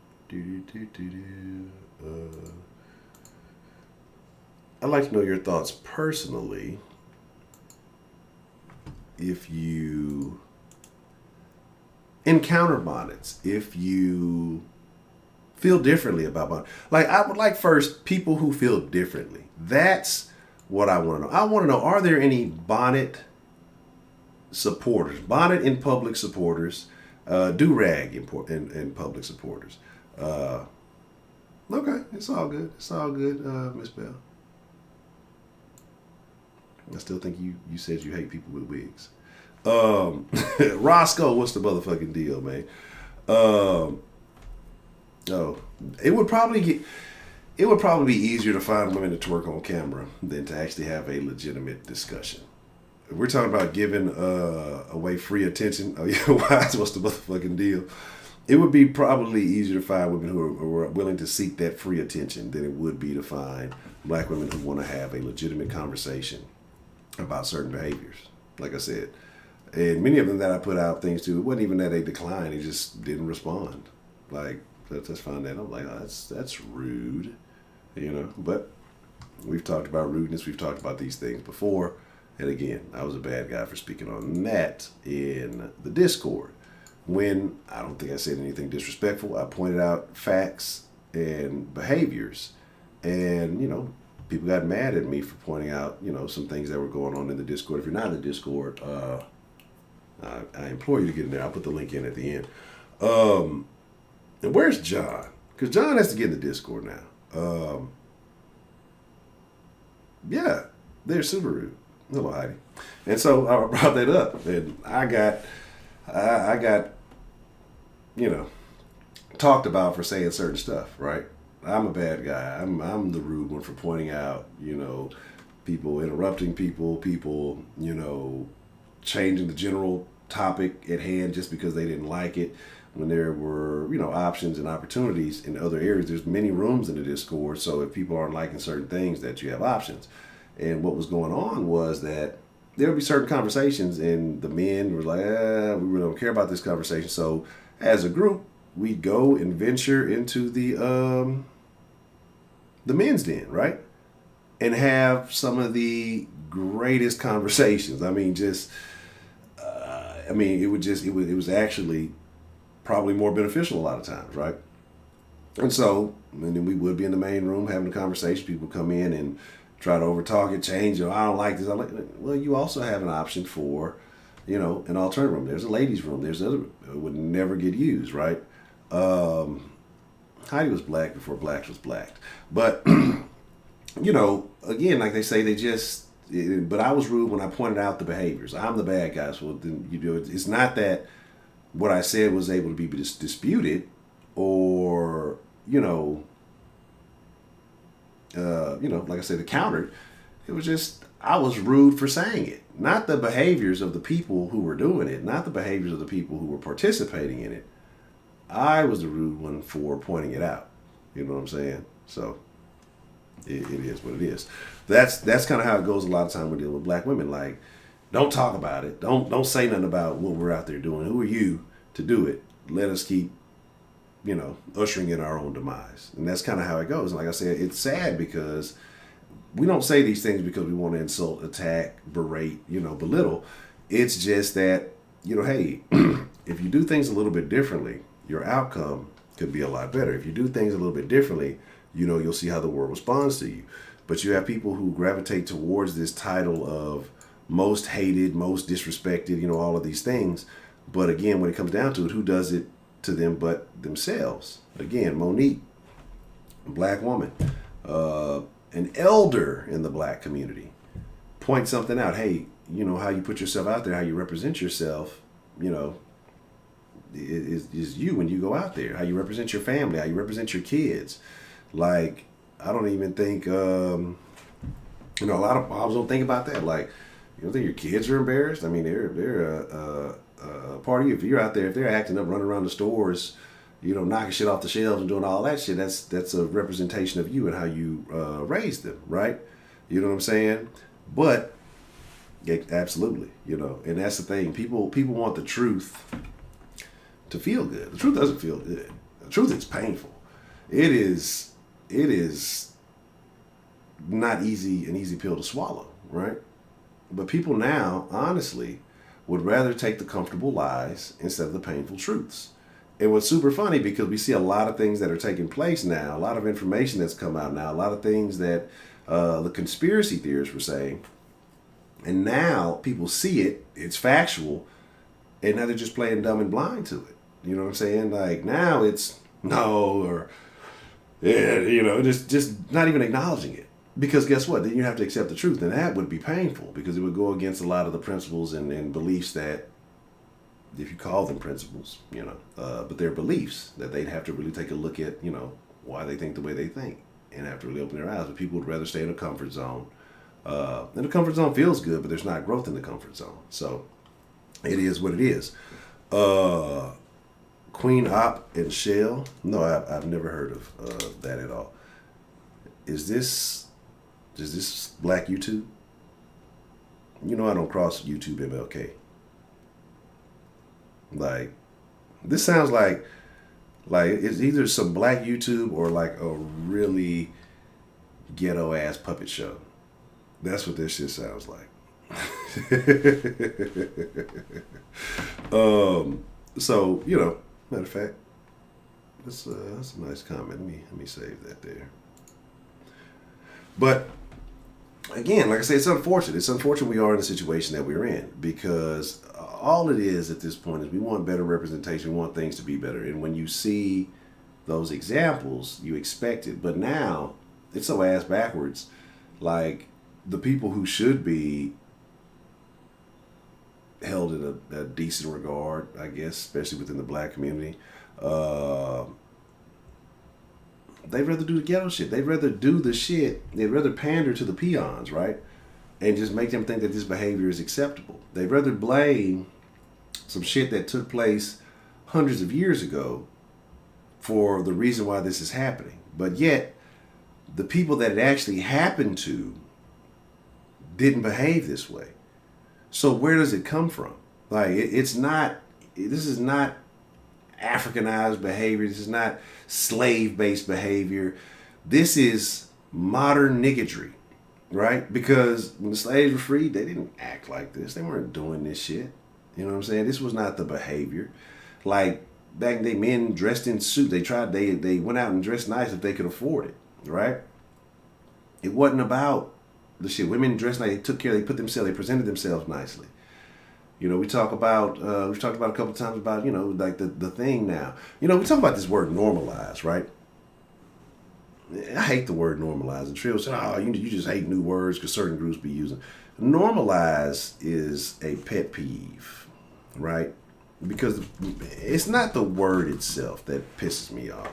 I'd like to know your thoughts personally if you encounter bonnets, if you feel differently about bonnets. Like, I would like first people who feel differently. That's what I want to know. I want to know, are there any bonnet supporters, bonnet in public supporters, durag in public supporters? Okay, it's all good. It's all good, Miss Bell. I still think you said you hate people with wigs. Roscoe, what's the motherfucking deal, man? Oh, it would probably be easier to find women to twerk on camera than to actually have a legitimate discussion. If we're talking about giving away free attention, oh yeah, what's the motherfucking deal? It would be probably easier to find women who are willing to seek that free attention than it would be to find black women who want to have a legitimate conversation about certain behaviors. Like I said, and many of them that I put out things to, it wasn't even that they declined; they just didn't respond. Like, let's find that. I'm like, oh, that's rude, you know. But we've talked about rudeness. We've talked about these things before. And again, I was a bad guy for speaking on that in the Discord. When I don't think I said anything disrespectful, I pointed out facts and behaviors. And, you know, people got mad at me for pointing out, you know, some things that were going on in the Discord. If you're not in the Discord, I implore you to get in there. I'll put the link in at the end. And where's John? Because John has to get in the Discord now. Yeah, there's Subaru. Hello, Heidi. And so I brought that up, and I got, you know, talked about for saying certain stuff, right? I'm a bad guy. I'm the rude one for pointing out, you know, people interrupting people, you know, changing the general topic at hand just because they didn't like it. When there were, you know, options and opportunities in other areas, there's many rooms in the Discord. So if people aren't liking certain things, that you have options. And what was going on was that there would be certain conversations, and the men were like, we really don't care about this conversation. So as a group, we'd go and venture into the men's den, right? And have some of the greatest conversations. I mean, it was actually probably more beneficial a lot of times, right? And then we would be in the main room having a conversation. People come in and try to overtalk it, change it. I don't like this. Well, you also have an option for, you know, an alternative room. There's a ladies' room. There's other, it would never get used, right? Heidi was black before blacks was blacked. But, you know, again, like they say, but I was rude when I pointed out the behaviors. I'm the bad guy. So then, you know, it's not that what I said was able to be disputed or, like I said, countered. It was just, I was rude for saying it. Not the behaviors of the people who were doing it, not the behaviors of the people who were participating in it. I was the rude one for pointing it out. You know what I'm saying? So it is what it is. That's kind of how it goes a lot of time when dealing with black women. Like, don't talk about it. Don't say nothing about what we're out there doing. Who are you to do it? Let us keep, ushering in our own demise. And that's kind of how it goes. And like I said, it's sad because we don't say these things because we want to insult, attack, berate, belittle. It's just that, hey, if you do things a little bit differently, your outcome could be a lot better. If you do things a little bit differently, you'll see how the world responds to you. But you have people who gravitate towards this title of most hated, most disrespected, all of these things. But again, when it comes down to it, who does it to them but themselves? Again, Monique, a black woman, an elder in the black community, point something out. Hey, how you put yourself out there, how you represent yourself, is you when you go out there. How you represent your family, how you represent your kids. Like, I don't even think, a lot of moms don't think about that. Like, you don't think your kids are embarrassed? I mean, they're a part of you. If you're out there, if they're acting up, running around the stores, knocking shit off the shelves and doing all that shit, that's a representation of you and how you raised them, right? You know what I'm saying? But absolutely, and that's the thing. People want the truth to feel good. The truth doesn't feel good. The truth is painful. It is not an easy pill to swallow, right? But people now, honestly, would rather take the comfortable lies instead of the painful truths. And what's super funny, because we see a lot of things that are taking place now, a lot of information that's come out now, a lot of things that the conspiracy theorists were saying, and now people see it, it's factual, and now they're just playing dumb and blind to it. You know what I'm saying? Like, now it's no, or, yeah, just not even acknowledging it. Because guess what? Then you have to accept the truth, and that would be painful because it would go against a lot of the principles and beliefs that, if you call them principles, but they're beliefs that they'd have to really take a look at, why they think the way they think, and have to really open their eyes. But people would rather stay in a comfort zone. And the comfort zone feels good, but there's not growth in the comfort zone. So it is what it is. Queen Op and Shell. No, I've never heard of that at all. Is this Black YouTube? I don't cross YouTube MLK. Like, this sounds like it's either some Black YouTube or like a really ghetto ass puppet show. That's what this shit sounds like. So, matter of fact, that's a nice comment. Let me save that there. But again, like I say, it's unfortunate. It's unfortunate we are in the situation that we're in, because all it is at this point is we want better representation. We want things to be better. And when you see those examples, you expect it. But now it's so ass backwards. Like, the people who should be held in a decent regard, I guess, especially within the Black community, they'd rather do the ghetto shit. They'd rather do the shit. They'd rather pander to the peons, right? And just make them think that this behavior is acceptable. They'd rather blame some shit that took place hundreds of years ago for the reason why this is happening. But yet, the people that it actually happened to didn't behave this way. So where does it come from? Like, this is not Africanized behavior. This is not slave-based behavior. This is modern niggardry, right? Because when the slaves were freed, they didn't act like this. They weren't doing this shit. You know what I'm saying? This was not the behavior. Like, back in the day, men dressed in suits. They went out and dressed nice if they could afford it, right? It wasn't about the shit. Women dressed nice. They took care. They presented themselves nicely. We talk about, we've talked about a couple of times about, like the thing now. We talk about this word normalize, right? I hate the word normalize. And Trill said, you just hate new words because certain groups be using. Normalize is a pet peeve, right? Because it's not the word itself that pisses me off.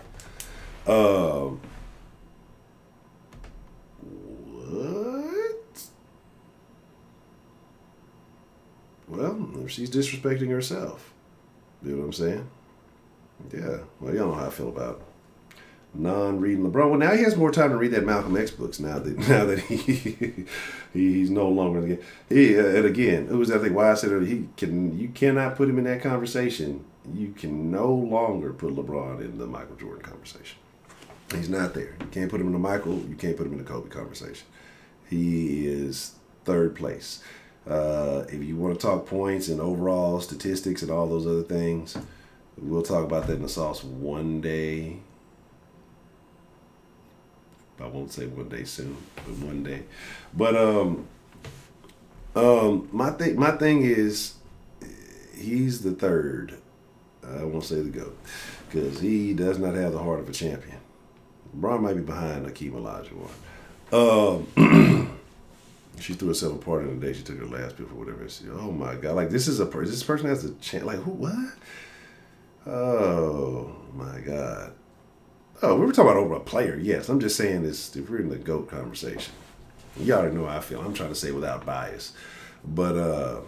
Well, she's disrespecting herself. You know what I'm saying? Yeah. Well, y'all know how I feel about non-reading LeBron. Well, now he has more time to read that Malcolm X books now that he's no longer and again, it was that thing why I said earlier, you cannot put him in that conversation. You can no longer put LeBron in the Michael Jordan conversation. He's not there. You can't put him in the Michael. You can't put him in the Kobe conversation. He is third place. If you want to talk points and overall statistics and all those other things, we'll talk about that in the sauce one day. I won't say one day soon, but one day. But my thing is, he's the third. I won't say the GOAT, because he does not have the heart of a champion. LeBron might be behind Hakeem Olajuwon. She threw herself apart in the day she took her last pill for whatever. Oh my God! Like, this person has a chance. Like, who? What? Oh my God! Oh, we were talking about over a player. Yes, I'm just saying this. If we're in the GOAT conversation, you already know how I feel. I'm trying to say without bias, but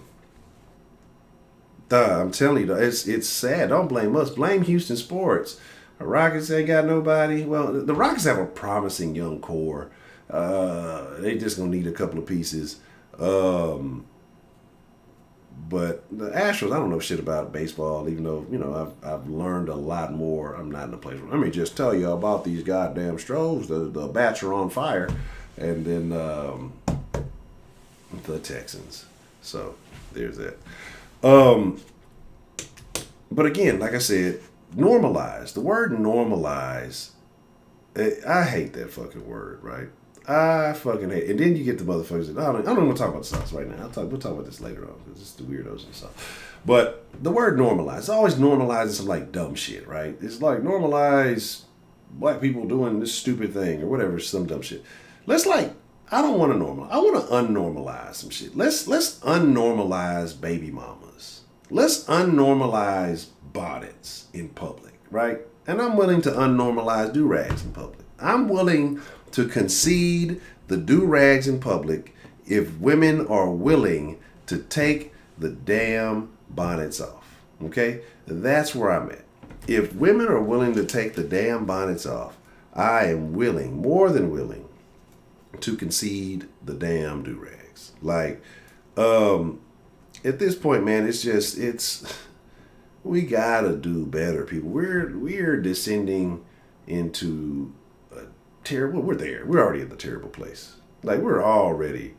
I'm telling you, it's sad. Don't blame us. Blame Houston sports. The Rockets ain't got nobody. Well, the Rockets have a promising young core. They just gonna need a couple of pieces. But the Astros, I don't know shit about baseball, even though, I've learned a lot more. I'm not in a place where, let me just tell you about these goddamn Stros. The bats are on fire. And then the Texans. So there's that. But again, like I said, normalize. The word normalize, I hate that fucking word, right? I fucking hate it. And then you get the motherfuckers that, I don't even want to talk about the sauce right now. We'll talk about this later on, because it's the weirdos and stuff. But the word normalize, it's always normalizing some like dumb shit, right? It's like normalize black people doing this stupid thing or whatever, some dumb shit. Let's like I don't want to normal. I want to unnormalize some shit. Let's unnormalize baby mamas. Let's unnormalize bonnets in public, right? And I'm willing to unnormalize durags in public. I'm willing to concede the durags in public if women are willing to take the damn bonnets off. Okay? That's where I'm at. If women are willing to take the damn bonnets off, I am willing, more than willing, to concede the damn durags. Like, at this point, man, we gotta do better, people. We're descending into a terrible. We're there. We're already in the terrible place. Like, we're already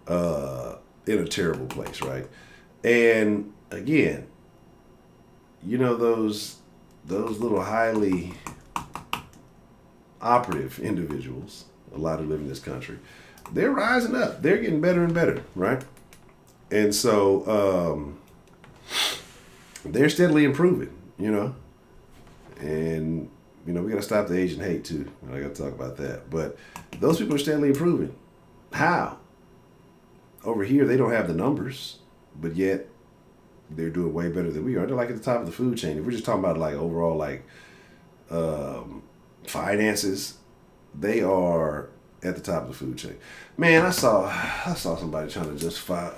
in a terrible place, right? And again, those little highly operative individuals, a lot who live in this country, they're rising up. They're getting better and better, right? And so they're steadily improving, and we got to stop the Asian hate too. I got to talk about that. But those people are steadily improving. How? Over here, they don't have the numbers, but yet they're doing way better than we are. They're like at the top of the food chain. If we're just talking about like overall like finances, they are at the top of the food chain. Man, I saw somebody trying to justify.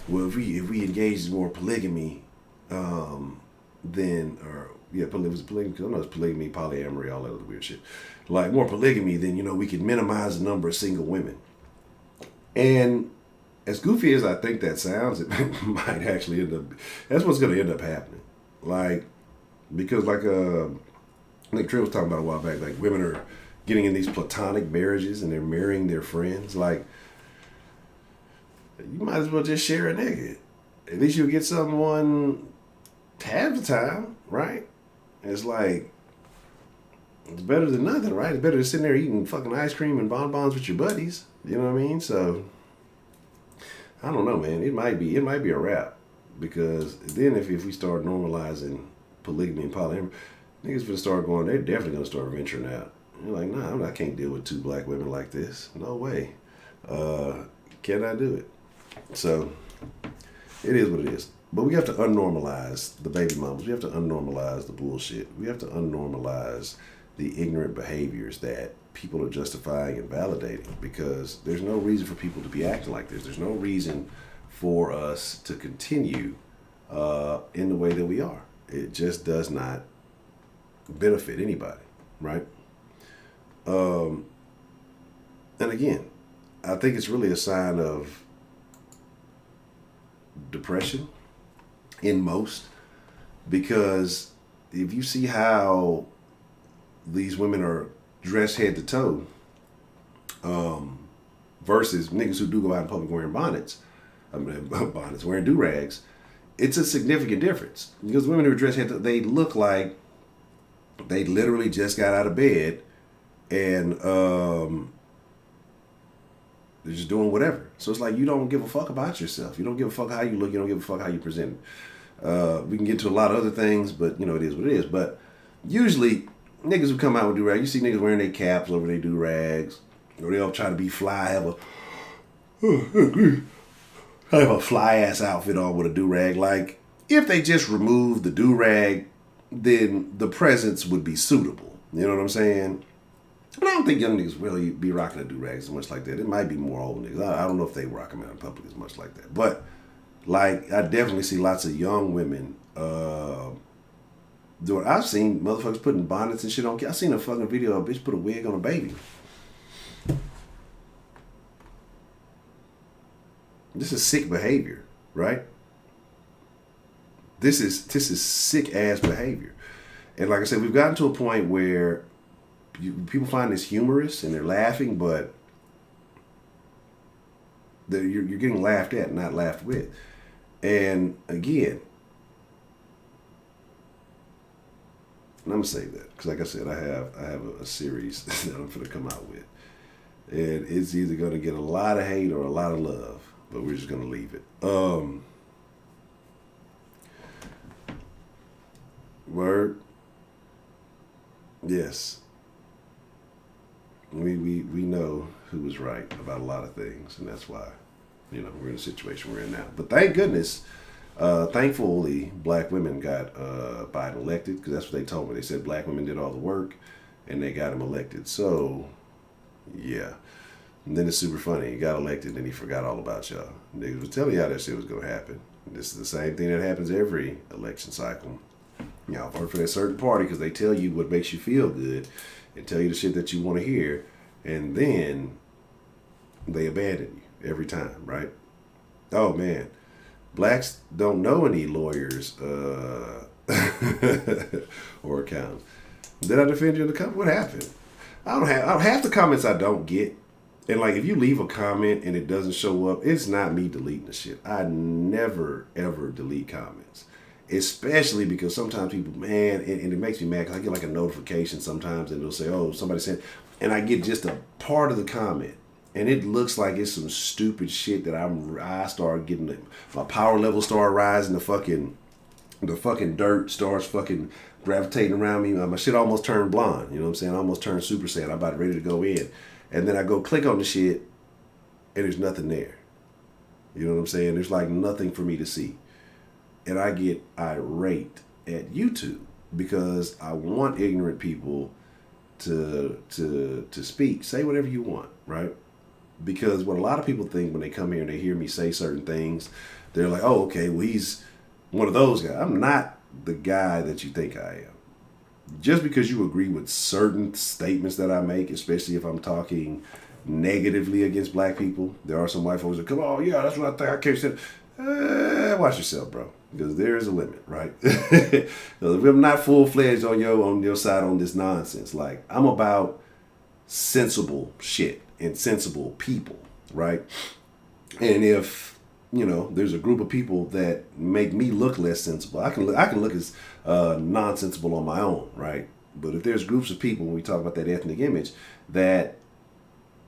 Well, if we engage in more polygamy, then it was polygamy. I know it's polygamy, polyamory, all that other weird shit. Like more polygamy, then we could minimize the number of single women. And as goofy as I think that sounds, it might actually end up. That's what's going to end up happening. Like, because like I think Trey was talking about a while back, like women are getting in these platonic marriages and they're marrying their friends. Like, you might as well just share a nigga. At least you'll get someone half the time, right? It's like, it's better than nothing, right? It's better than sitting there eating fucking ice cream and bonbons with your buddies. You know what I mean? So, I don't know, man. It might be a wrap. Because then if we start normalizing polygamy and polyamory, niggas gonna start going, they're definitely gonna start venturing out. You're like, nah, I can't deal with two black women like this. No way. Can I do it? So, it is what it is. But we have to unnormalize the baby mamas. We have to unnormalize the bullshit. We have to unnormalize the ignorant behaviors that people are justifying and validating, because there's no reason for people to be acting like this. There's no reason for us to continue in the way that we are. It just does not benefit anybody, right? And again, I think it's really a sign of depression in most, because if you see how these women are dressed head to toe versus niggas who do go out in public wearing bonnets, wearing durags, it's a significant difference. Because women who are dressed head to toe, they look like they literally just got out of bed and they're just doing whatever. So it's like, you don't give a fuck about yourself. You don't give a fuck how you look. You don't give a fuck how you present. We can get into a lot of other things, but it is what it is. But usually, niggas who come out with do-rags, you see niggas wearing their caps over their do-rags, or they all try to be fly, have a fly-ass outfit on with a do-rag. Like, if they just removed the do-rag, then the presence would be suitable. You know what I'm saying? But I don't think young niggas really be rocking a do-rag as much like that. It might be more old niggas. I don't know if they rock them out in public as much like that. But, like, I definitely see lots of young women doing. I've seen motherfuckers putting bonnets and shit on. I seen a fucking video of a bitch put a wig on a baby. This is sick behavior, right? This is sick ass behavior. And like I said, we've gotten to a point where people find this humorous and they're laughing, but you're getting laughed at, not laughed with. And again, and I'm gonna say that because, like I said, I have a series that I'm gonna come out with, and it's either gonna get a lot of hate or a lot of love, but we're just gonna leave it. Word. Yes. we know who was right about a lot of things, and that's why, we're in the situation we're in now. But thank goodness, thankfully, black women got Biden elected, because that's what they told me. They said black women did all the work, and they got him elected. So, yeah. And then it's super funny. He got elected, and he forgot all about y'all. Niggas was telling y'all that shit was going to happen. This is the same thing that happens every election cycle. Y'all vote for that certain party because they tell you what makes you feel good and tell you the shit that you want to hear, and then they abandon you every time, right? Oh, man. Blacks don't know any lawyers or accountants. Did I defend you in the comment? What happened? I don't have half the comments I don't get. And like, if you leave a comment and it doesn't show up, it's not me deleting the shit. I never, ever delete comments. Especially because sometimes people, man, and it makes me mad because I get like a notification sometimes and it'll say, oh, somebody said, and I get just a part of the comment. And it looks like it's some stupid shit that I start getting, my power level start rising, the fucking dirt starts fucking gravitating around me. My shit almost turned blonde, you know what I'm saying? I almost turned Super Saiyan. I'm about ready to go in. And then I go click on the shit and there's nothing there. You know what I'm saying? There's like nothing for me to see. And I get irate at YouTube because I want ignorant people to speak. Say whatever you want, right? Because what a lot of people think when they come here and they hear me say certain things, they're like, oh, okay, well, he's one of those guys. I'm not the guy that you think I am. Just because you agree with certain statements that I make, especially if I'm talking negatively against black people, there are some white folks that come, oh, yeah, that's what I think. I can't say. Watch yourself, bro, because there is a limit, right? If I'm not full-fledged on your side on this nonsense, like, I'm about sensible shit and sensible people, right? And if there's a group of people that make me look less sensible, I can look as nonsensible on my own, right? But if there's groups of people, when we talk about that ethnic image, that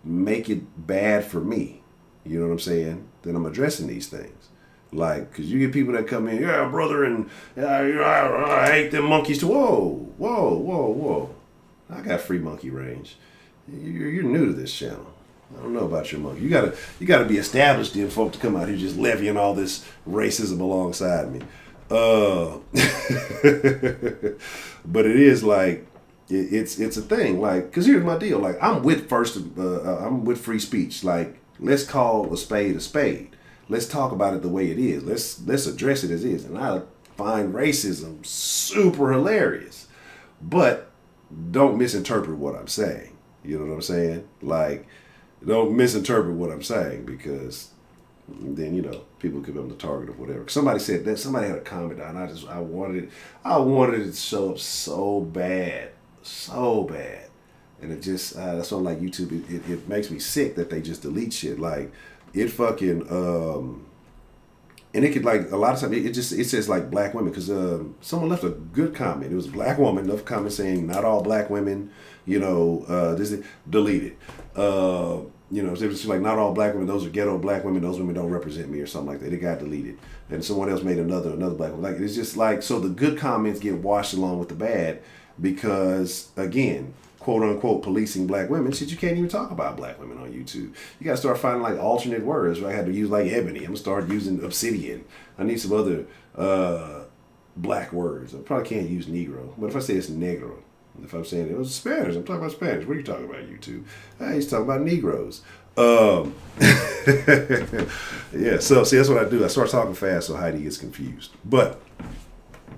make it bad for me, you know what I'm saying? Then I'm addressing these things. Like, because you get people that come in, yeah, brother, and I hate them monkeys too. Whoa. I got free monkey range. You're new to this channel. I don't know about your monkey. You gotta be established then, folk, to come out here just levying all this racism alongside me. But it is like it's a thing. Like, because here's my deal. Like, I'm with free speech. Like, let's call a spade a spade. Let's talk about it the way it is. Let's address it as is. And I find racism super hilarious, but don't misinterpret what I'm saying. You know what I'm saying? Like, don't misinterpret what I'm saying, because then people could become the target of whatever. Somebody said that. Somebody had a comment on. I wanted it to show up so bad, and it just that's why I like YouTube. It makes me sick that they just delete shit. Like, it fucking and it could, like, a lot of times it says like black women, because someone left a good comment. It was a black woman left a comment saying not all black women, this is deleted. It was like not all black women, those are ghetto black women, those women don't represent me or something like that. It got deleted. And someone else made another black woman. Like, it's just like, so the good comments get washed along with the bad because, again, quote unquote policing black women. Shit, you can't even talk about black women on YouTube. You gotta start finding like alternate words. Right? I had to use like Ebony. I'm gonna start using obsidian. I need some other black words. I probably can't use Negro. But if I say it's Negro, if I'm saying it was Spanish, I'm talking about Spanish. What are you talking about, YouTube? He's talking about Negroes. Yeah, so see, that's what I do. I start talking fast so Heidi gets confused. But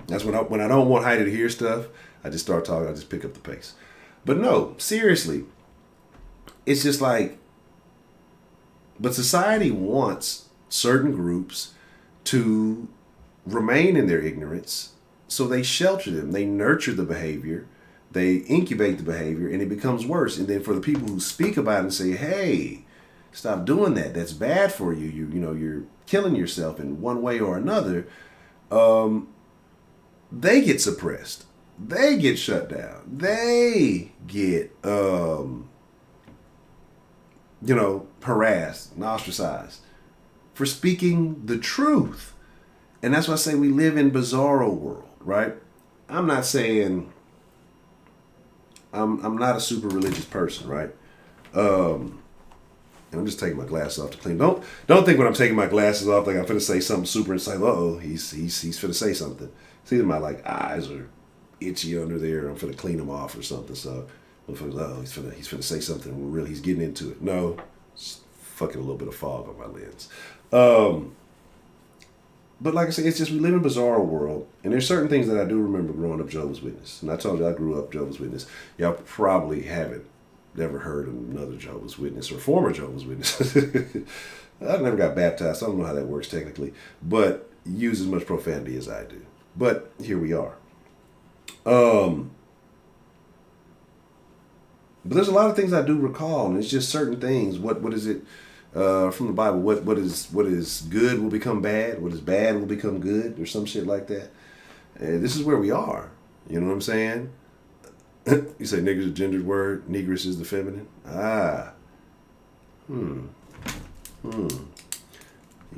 that's when I don't want Heidi to hear stuff, I just start talking. I just pick up the pace. But no, seriously, it's just like, but society wants certain groups to remain in their ignorance, so they shelter them, they nurture the behavior, they incubate the behavior, and it becomes worse. And then for the people who speak about it and say, hey, stop doing that, that's bad for you, you're killing yourself in one way or another, they get suppressed. They get shut down. They get, harassed and ostracized for speaking the truth. And that's why I say we live in bizarro world, right? I'm not saying I'm not a super religious person, right? And I'm just taking my glasses off to clean. Don't think when I'm taking my glasses off like I'm finna say something super insightful. Uh-oh, he's finna say something. It's either my like eyes are itchy under there, or I'm finna clean them off or something. So he's finna say something real. He's getting into it. No, it's fucking a little bit of fog on my lens. But like I said, it's just we live in a bizarre world, and there's certain things that I do remember growing up Jehovah's Witness. And I told you I grew up Jehovah's Witness. Y'all probably haven't never heard of another Jehovah's Witness or former Jehovah's Witness. I never got baptized, so I don't know how that works technically, but use as much profanity as I do. But here we are. But there's a lot of things I do recall, and it's just certain things. What is it from the Bible? What is good will become bad. What is bad will become good, or some shit like that. And this is where we are. You know what I'm saying? You say nigger's a gendered word. Negress is the feminine. You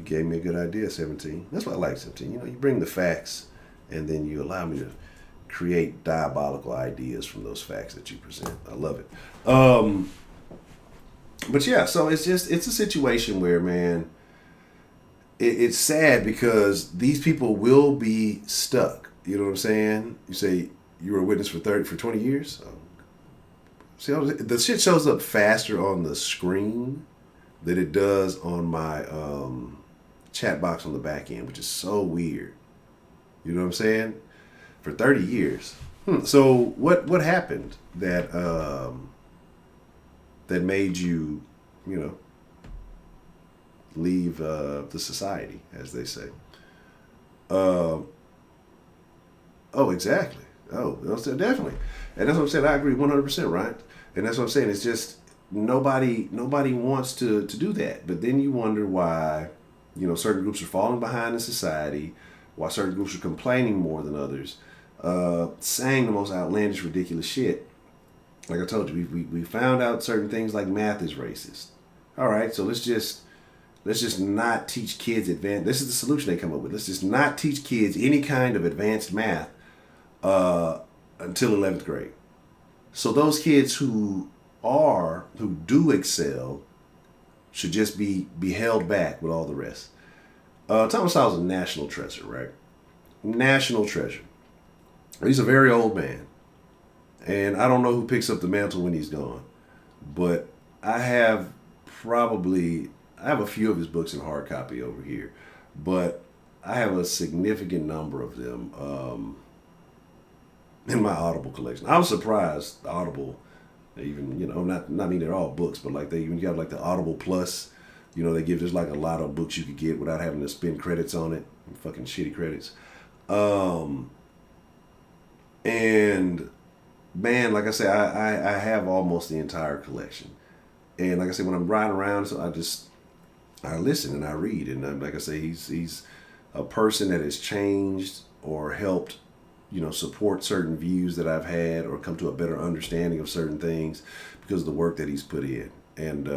gave me a good idea, 17. That's why I like 17. You know, you bring the facts, and then you allow me to create diabolical ideas from those facts that you present. I love it. But yeah, so it's a situation where, man, it's sad because these people will be stuck. You know what I'm saying? You say you were a witness for 20 years. See, the shit shows up faster on the screen than it does on my chat box on the back end, which is so weird. You know what I'm saying? For 30 years. So what happened that that made you, you know, leave the society, as they say? Oh, exactly. Oh, definitely. And that's what I'm saying. I agree 100%, right? And that's what I'm saying. It's just nobody wants to do that. But then you wonder why, you know, certain groups are falling behind in society, why certain groups are complaining more than others, saying the most outlandish, ridiculous shit. Like I told you, we found out certain things like math is racist. All right, so let's just not teach kids advanced. This is the solution they come up with. Let's just not teach kids any kind of advanced math until 11th grade. So those kids who do excel should just be held back with all the rest. Thomas Sowell's a national treasure, right? National treasure. He's a very old man. And I don't know who picks up the mantle when he's gone. But I have a few of his books in hard copy over here. But I have a significant number of them in my Audible collection. I was surprised Audible, even, you know, not I mean they're all books, but like they even got like the Audible Plus, you know, they give just like a lot of books you could get without having to spend credits on it, fucking shitty credits. And man, like I say, I have almost the entire collection. And like I said, when I'm riding around, so I listen and I read, and like I say, he's a person that has changed or helped, you know, support certain views that I've had or come to a better understanding of certain things because of the work that he's put in. And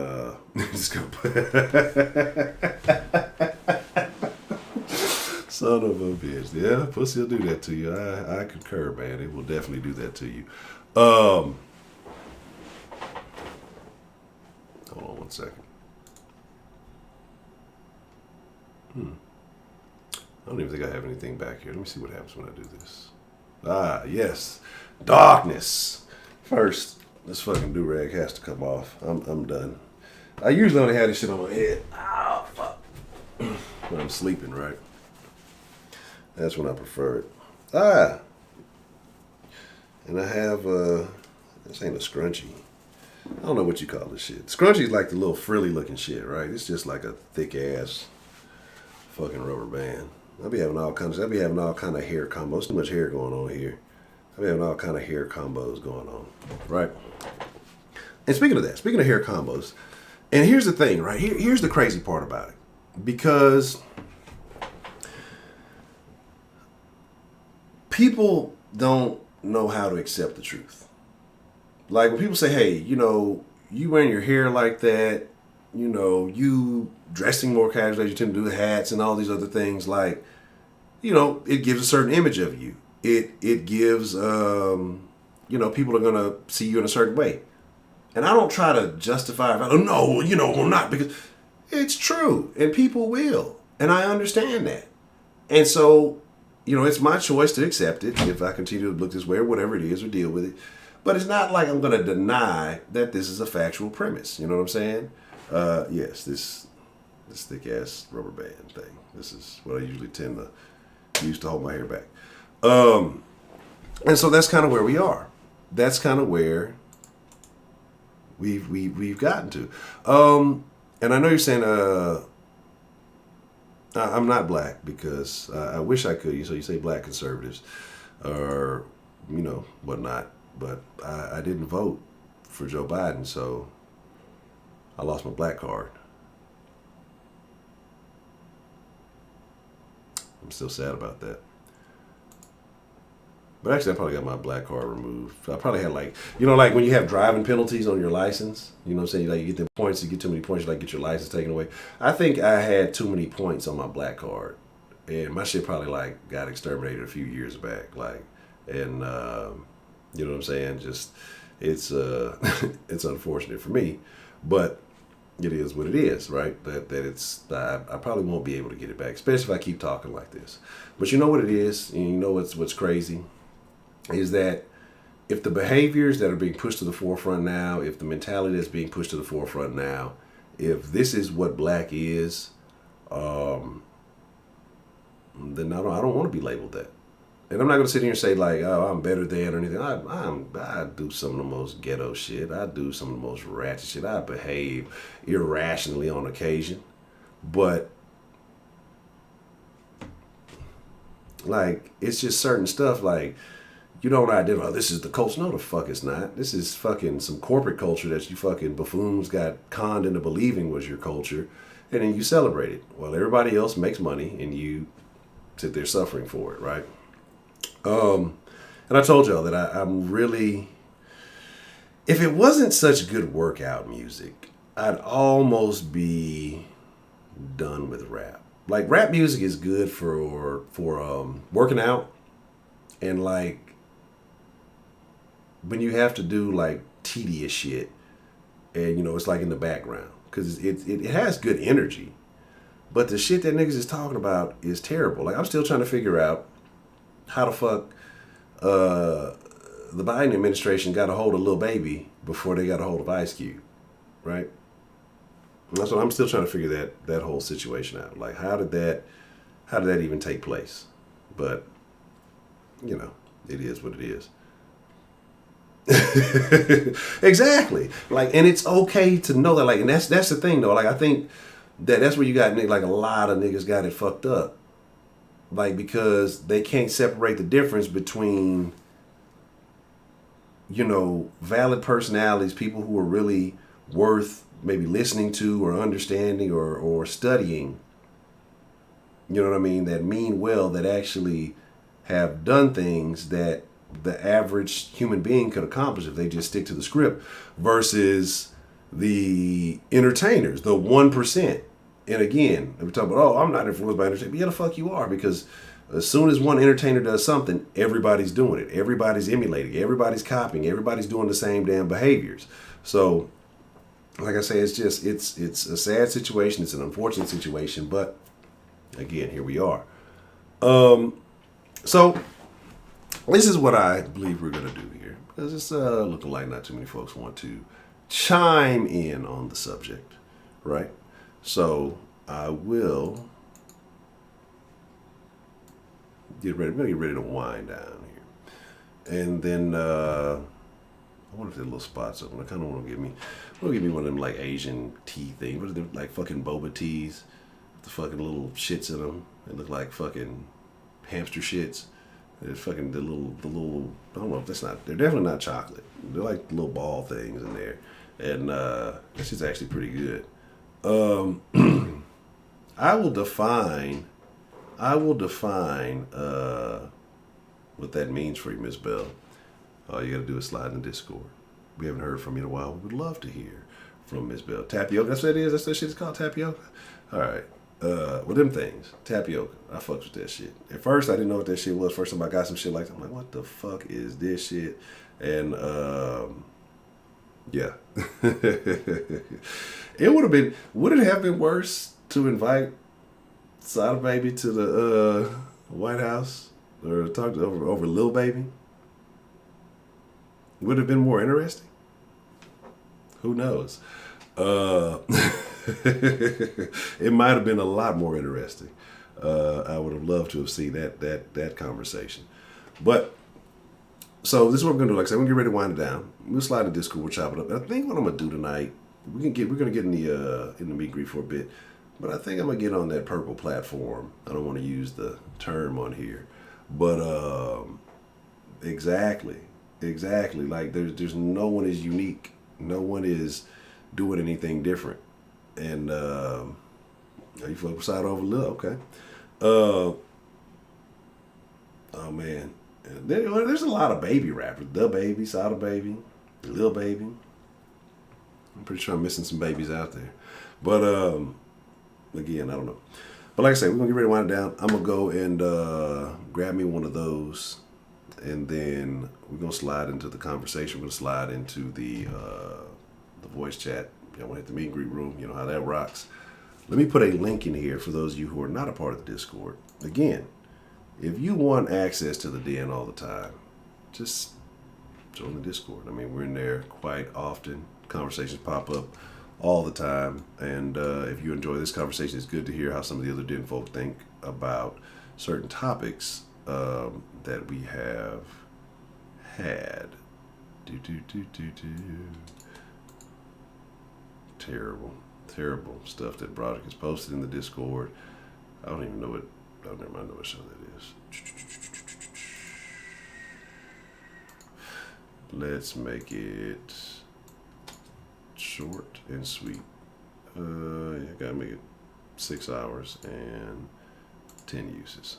son of a bitch. Yeah, pussy will do that to you. I concur, man. It will definitely do that to you. Hold on one second. I don't even think I have anything back here. Let me see what happens when I do this. Yes. Darkness. First, this fucking durag has to come off. I'm done. I usually only have this shit on my head. Oh, fuck. When I'm sleeping, right? That's when I prefer it. And I have, this ain't a scrunchie. I don't know what you call this shit. Scrunchie is like the little frilly looking shit, right? It's just like a thick ass fucking rubber band. I'll be having all kinds of hair combos. Too much hair going on here. I'll be having all kind of hair combos going on, right? And speaking of hair combos, and here's the thing, right? Here's the crazy part about it. Because people don't know how to accept the truth. Like when people say, hey, you know, you wearing your hair like that, you know, you dressing more casually as you tend to do, hats and all these other things, like, you know, it gives a certain image of you. It gives, you know, people are going to see you in a certain way. And I don't try to justify, oh, no, I'm not, because it's true. And people will. And I understand that. And so, it's my choice to accept it if I continue to look this way or whatever it is or deal with it. But it's not like I'm going to deny that this is a factual premise. You know what I'm saying? Yes, this thick-ass rubber band thing. This is what I usually tend to use to hold my hair back. And so that's kind of where we are. That's kind of where we've gotten to. And I know you're saying I'm not black because I wish I could. So you say black conservatives or whatnot, but I didn't vote for Joe Biden, so I lost my black card. I'm still sad about that. But actually, I probably got my black card removed. I probably had like when you have driving penalties on your license, you know what I'm saying? Like you get the points, you get too many points, you get your license taken away. I think I had too many points on my black card. And my shit probably got exterminated a few years back. And you know what I'm saying? Just, it's it's unfortunate for me. But it is what it is, right? That it's, I probably won't be able to get it back, especially if I keep talking like this. But you know what it is? And you know what's crazy? Is that if the behaviors that are being pushed to the forefront now, if the mentality that's being pushed to the forefront now, if this is what black is, then I don't want to be labeled that. And I'm not going to sit here and say oh, I'm better than or anything. I do some of the most ghetto shit. I do some of the most ratchet shit. I behave irrationally on occasion. But it's just certain stuff you don't identify, this is the culture. No, the fuck it's not. This is fucking some corporate culture that you fucking buffoons got conned into believing was your culture. And then you celebrate it. While everybody else makes money and you sit there suffering for it, right? And I told y'all that I'm really, if it wasn't such good workout music, I'd almost be done with rap. Rap music is good for working out and when you have to do tedious shit and it's in the background because it has good energy, but the shit that niggas is talking about is terrible. I'm still trying to figure out how the fuck the Biden administration got a hold of Lil Baby before they got a hold of Ice Cube, right? And that's what I'm still trying to figure that whole situation out. How did that even take place? But it is what it is. Exactly. And it's okay to know that. And that's the thing though. I think that's where you got a lot of niggas got it fucked up. Because they can't separate the difference between valid personalities, people who are really worth maybe listening to or understanding or studying. You know what I mean? That mean well, that actually have done things that the average human being could accomplish if they just stick to the script, versus the entertainers, the 1%. And again, we're talking about, I'm not influenced by entertainment. Yeah, the fuck you are, because as soon as one entertainer does something, everybody's doing it. Everybody's emulating. Everybody's copying. Everybody's doing the same damn behaviors. So, like I say, it's a sad situation. It's an unfortunate situation. But again, here we are. So this is what I believe we're going to do here, because it's looking like not too many folks want to chime in on the subject, right? So I will get ready. I'm going to get ready to wind down here. And then I wonder if there are little spots open. I kind of want to give me one of them Asian tea things. What are they, fucking boba teas? The fucking little shits in them. They look like fucking hamster shits. They're fucking the little, I don't know if they're definitely not chocolate. They're like little ball things in there. And this is actually pretty good. I will define what that means for you, Miss Bell. All you gotta do is slide in the Discord. We haven't heard from you in a while. We would love to hear from Miss Bell. Tapioca, that's what it is? That's that shit is called, tapioca? Alright. Well, them things. Tapioca. I fucks with that shit. At first, I didn't know what that shit was. First time I got some shit like that, I'm like, what the fuck is this shit? And Yeah. It would have been. Would it have been worse to invite Sada Baby to the White House or talk to, over Lil Baby? Would it have been more interesting? Who knows? It might have been a lot more interesting. I would have loved to have seen that conversation. But so this is what we're gonna do. Like I said, we're gonna get ready to wind it down. We'll slide in Discord, we'll chop it up. And I think what I'm gonna do tonight, we're gonna get in the meet and greet for a bit. But I think I'm gonna get on that purple platform. I don't want to use the term on here, but exactly. Like there's no one is unique. No one is doing anything different. And you fuck with Side over Lil, okay? Oh man, there's a lot of baby rappers. The Baby, Sada Baby, Lil Baby. I'm pretty sure I'm missing some babies out there, but again, I don't know. But like I said, we're gonna get ready to wind it down. I'm gonna go and grab me one of those, and then we're gonna slide into the conversation. We're gonna slide into the voice chat. You know, hit the meet and greet room. You know how that rocks. Let me put a link in here for those of you who are not a part of the Discord. Again, if you want access to the den all the time, just join the Discord. I mean, we're in there quite often. Conversations pop up all the time. And if you enjoy this conversation, it's good to hear how some of the other den folk think about certain topics that we have had. Terrible stuff that Broderick has posted in the Discord. I don't even know what. Oh, never mind. I know what show that is. Let's make it short and sweet. Gotta make it 6 hours and 10 uses.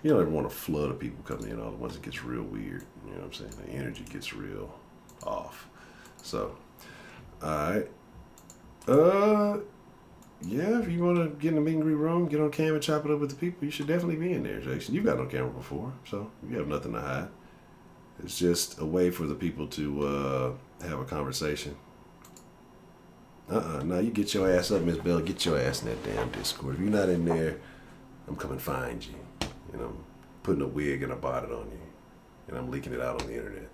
You don't ever want a flood of people coming in all at once. It gets real weird. You know what I'm saying? The energy gets real off. So, all right. Yeah, if you want to get in the meet and greet room, get on camera and chop it up with the people, you should definitely be in there, Jason. You've got on camera before, so you have nothing to hide. It's just a way for the people to have a conversation. No, you get your ass up, Miss Bell. Get your ass in that damn Discord. If you're not in there, I'm coming find you. You know, putting a wig and a bonnet on you. And I'm leaking it out on the internet.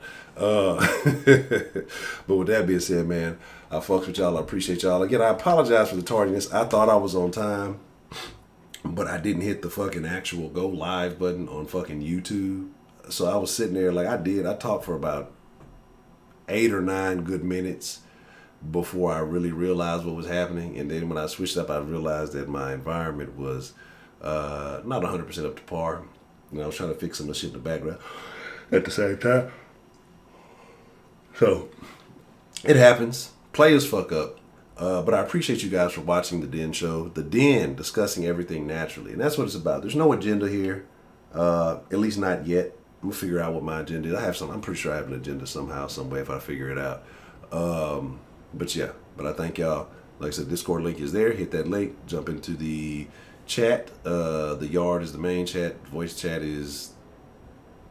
But with that being said, man, I fucks with y'all. I appreciate y'all. Again, I apologize for the tardiness. I thought I was on time, but I didn't hit the fucking actual go live button on fucking YouTube. So I was sitting there like I talked for about 8 or 9 good minutes before I really realized what was happening. And then when I switched up, I realized that my environment was not 100% up to par. You know, I was trying to fix some of the shit in the background at the same time. So it happens. Players fuck up. But I appreciate you guys for watching the Den Show. The Den, discussing everything naturally. And that's what it's about. There's no agenda here. At least not yet. I'm gonna figure out what my agenda is. I have some. I'm pretty sure I have an agenda somehow, some way if I figure it out. But yeah. But I thank y'all. Like I said, Discord link is there. Hit that link. Jump into the chat. The yard is the main chat. Voice chat is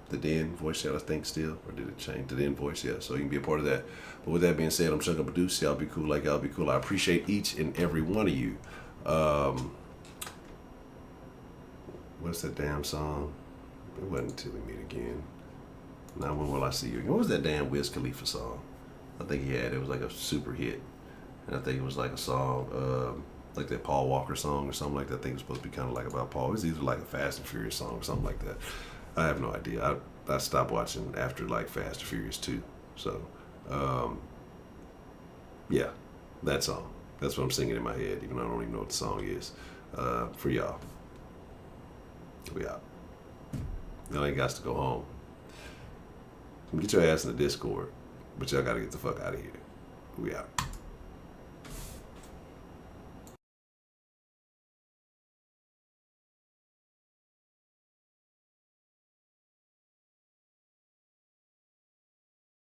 the Den voice chat, I think, still. Or did it change? The Den voice, yeah. So you can be a part of that. But with that being said, I'm Chuck Up Deuce. Y'all be cool like y'all be cool. I appreciate each and every one of you. What's that damn song? It wasn't Until We Meet Again. Now When Will I See You Again? What was that damn Wiz Khalifa song? I think he had. It was like a super hit. And I think it was like a song, like that Paul Walker song or something like that. I think it was supposed to be kind of like about Paul. It was either like a Fast and Furious song or something like that. I have no idea. I stopped watching after like Fast and Furious 2. So, yeah, that song. That's what I'm singing in my head, even though I don't even know what the song is. For y'all. We out. Y'all ain't got to go home. Get your ass in the Discord, but y'all got to get the fuck out of here. We out.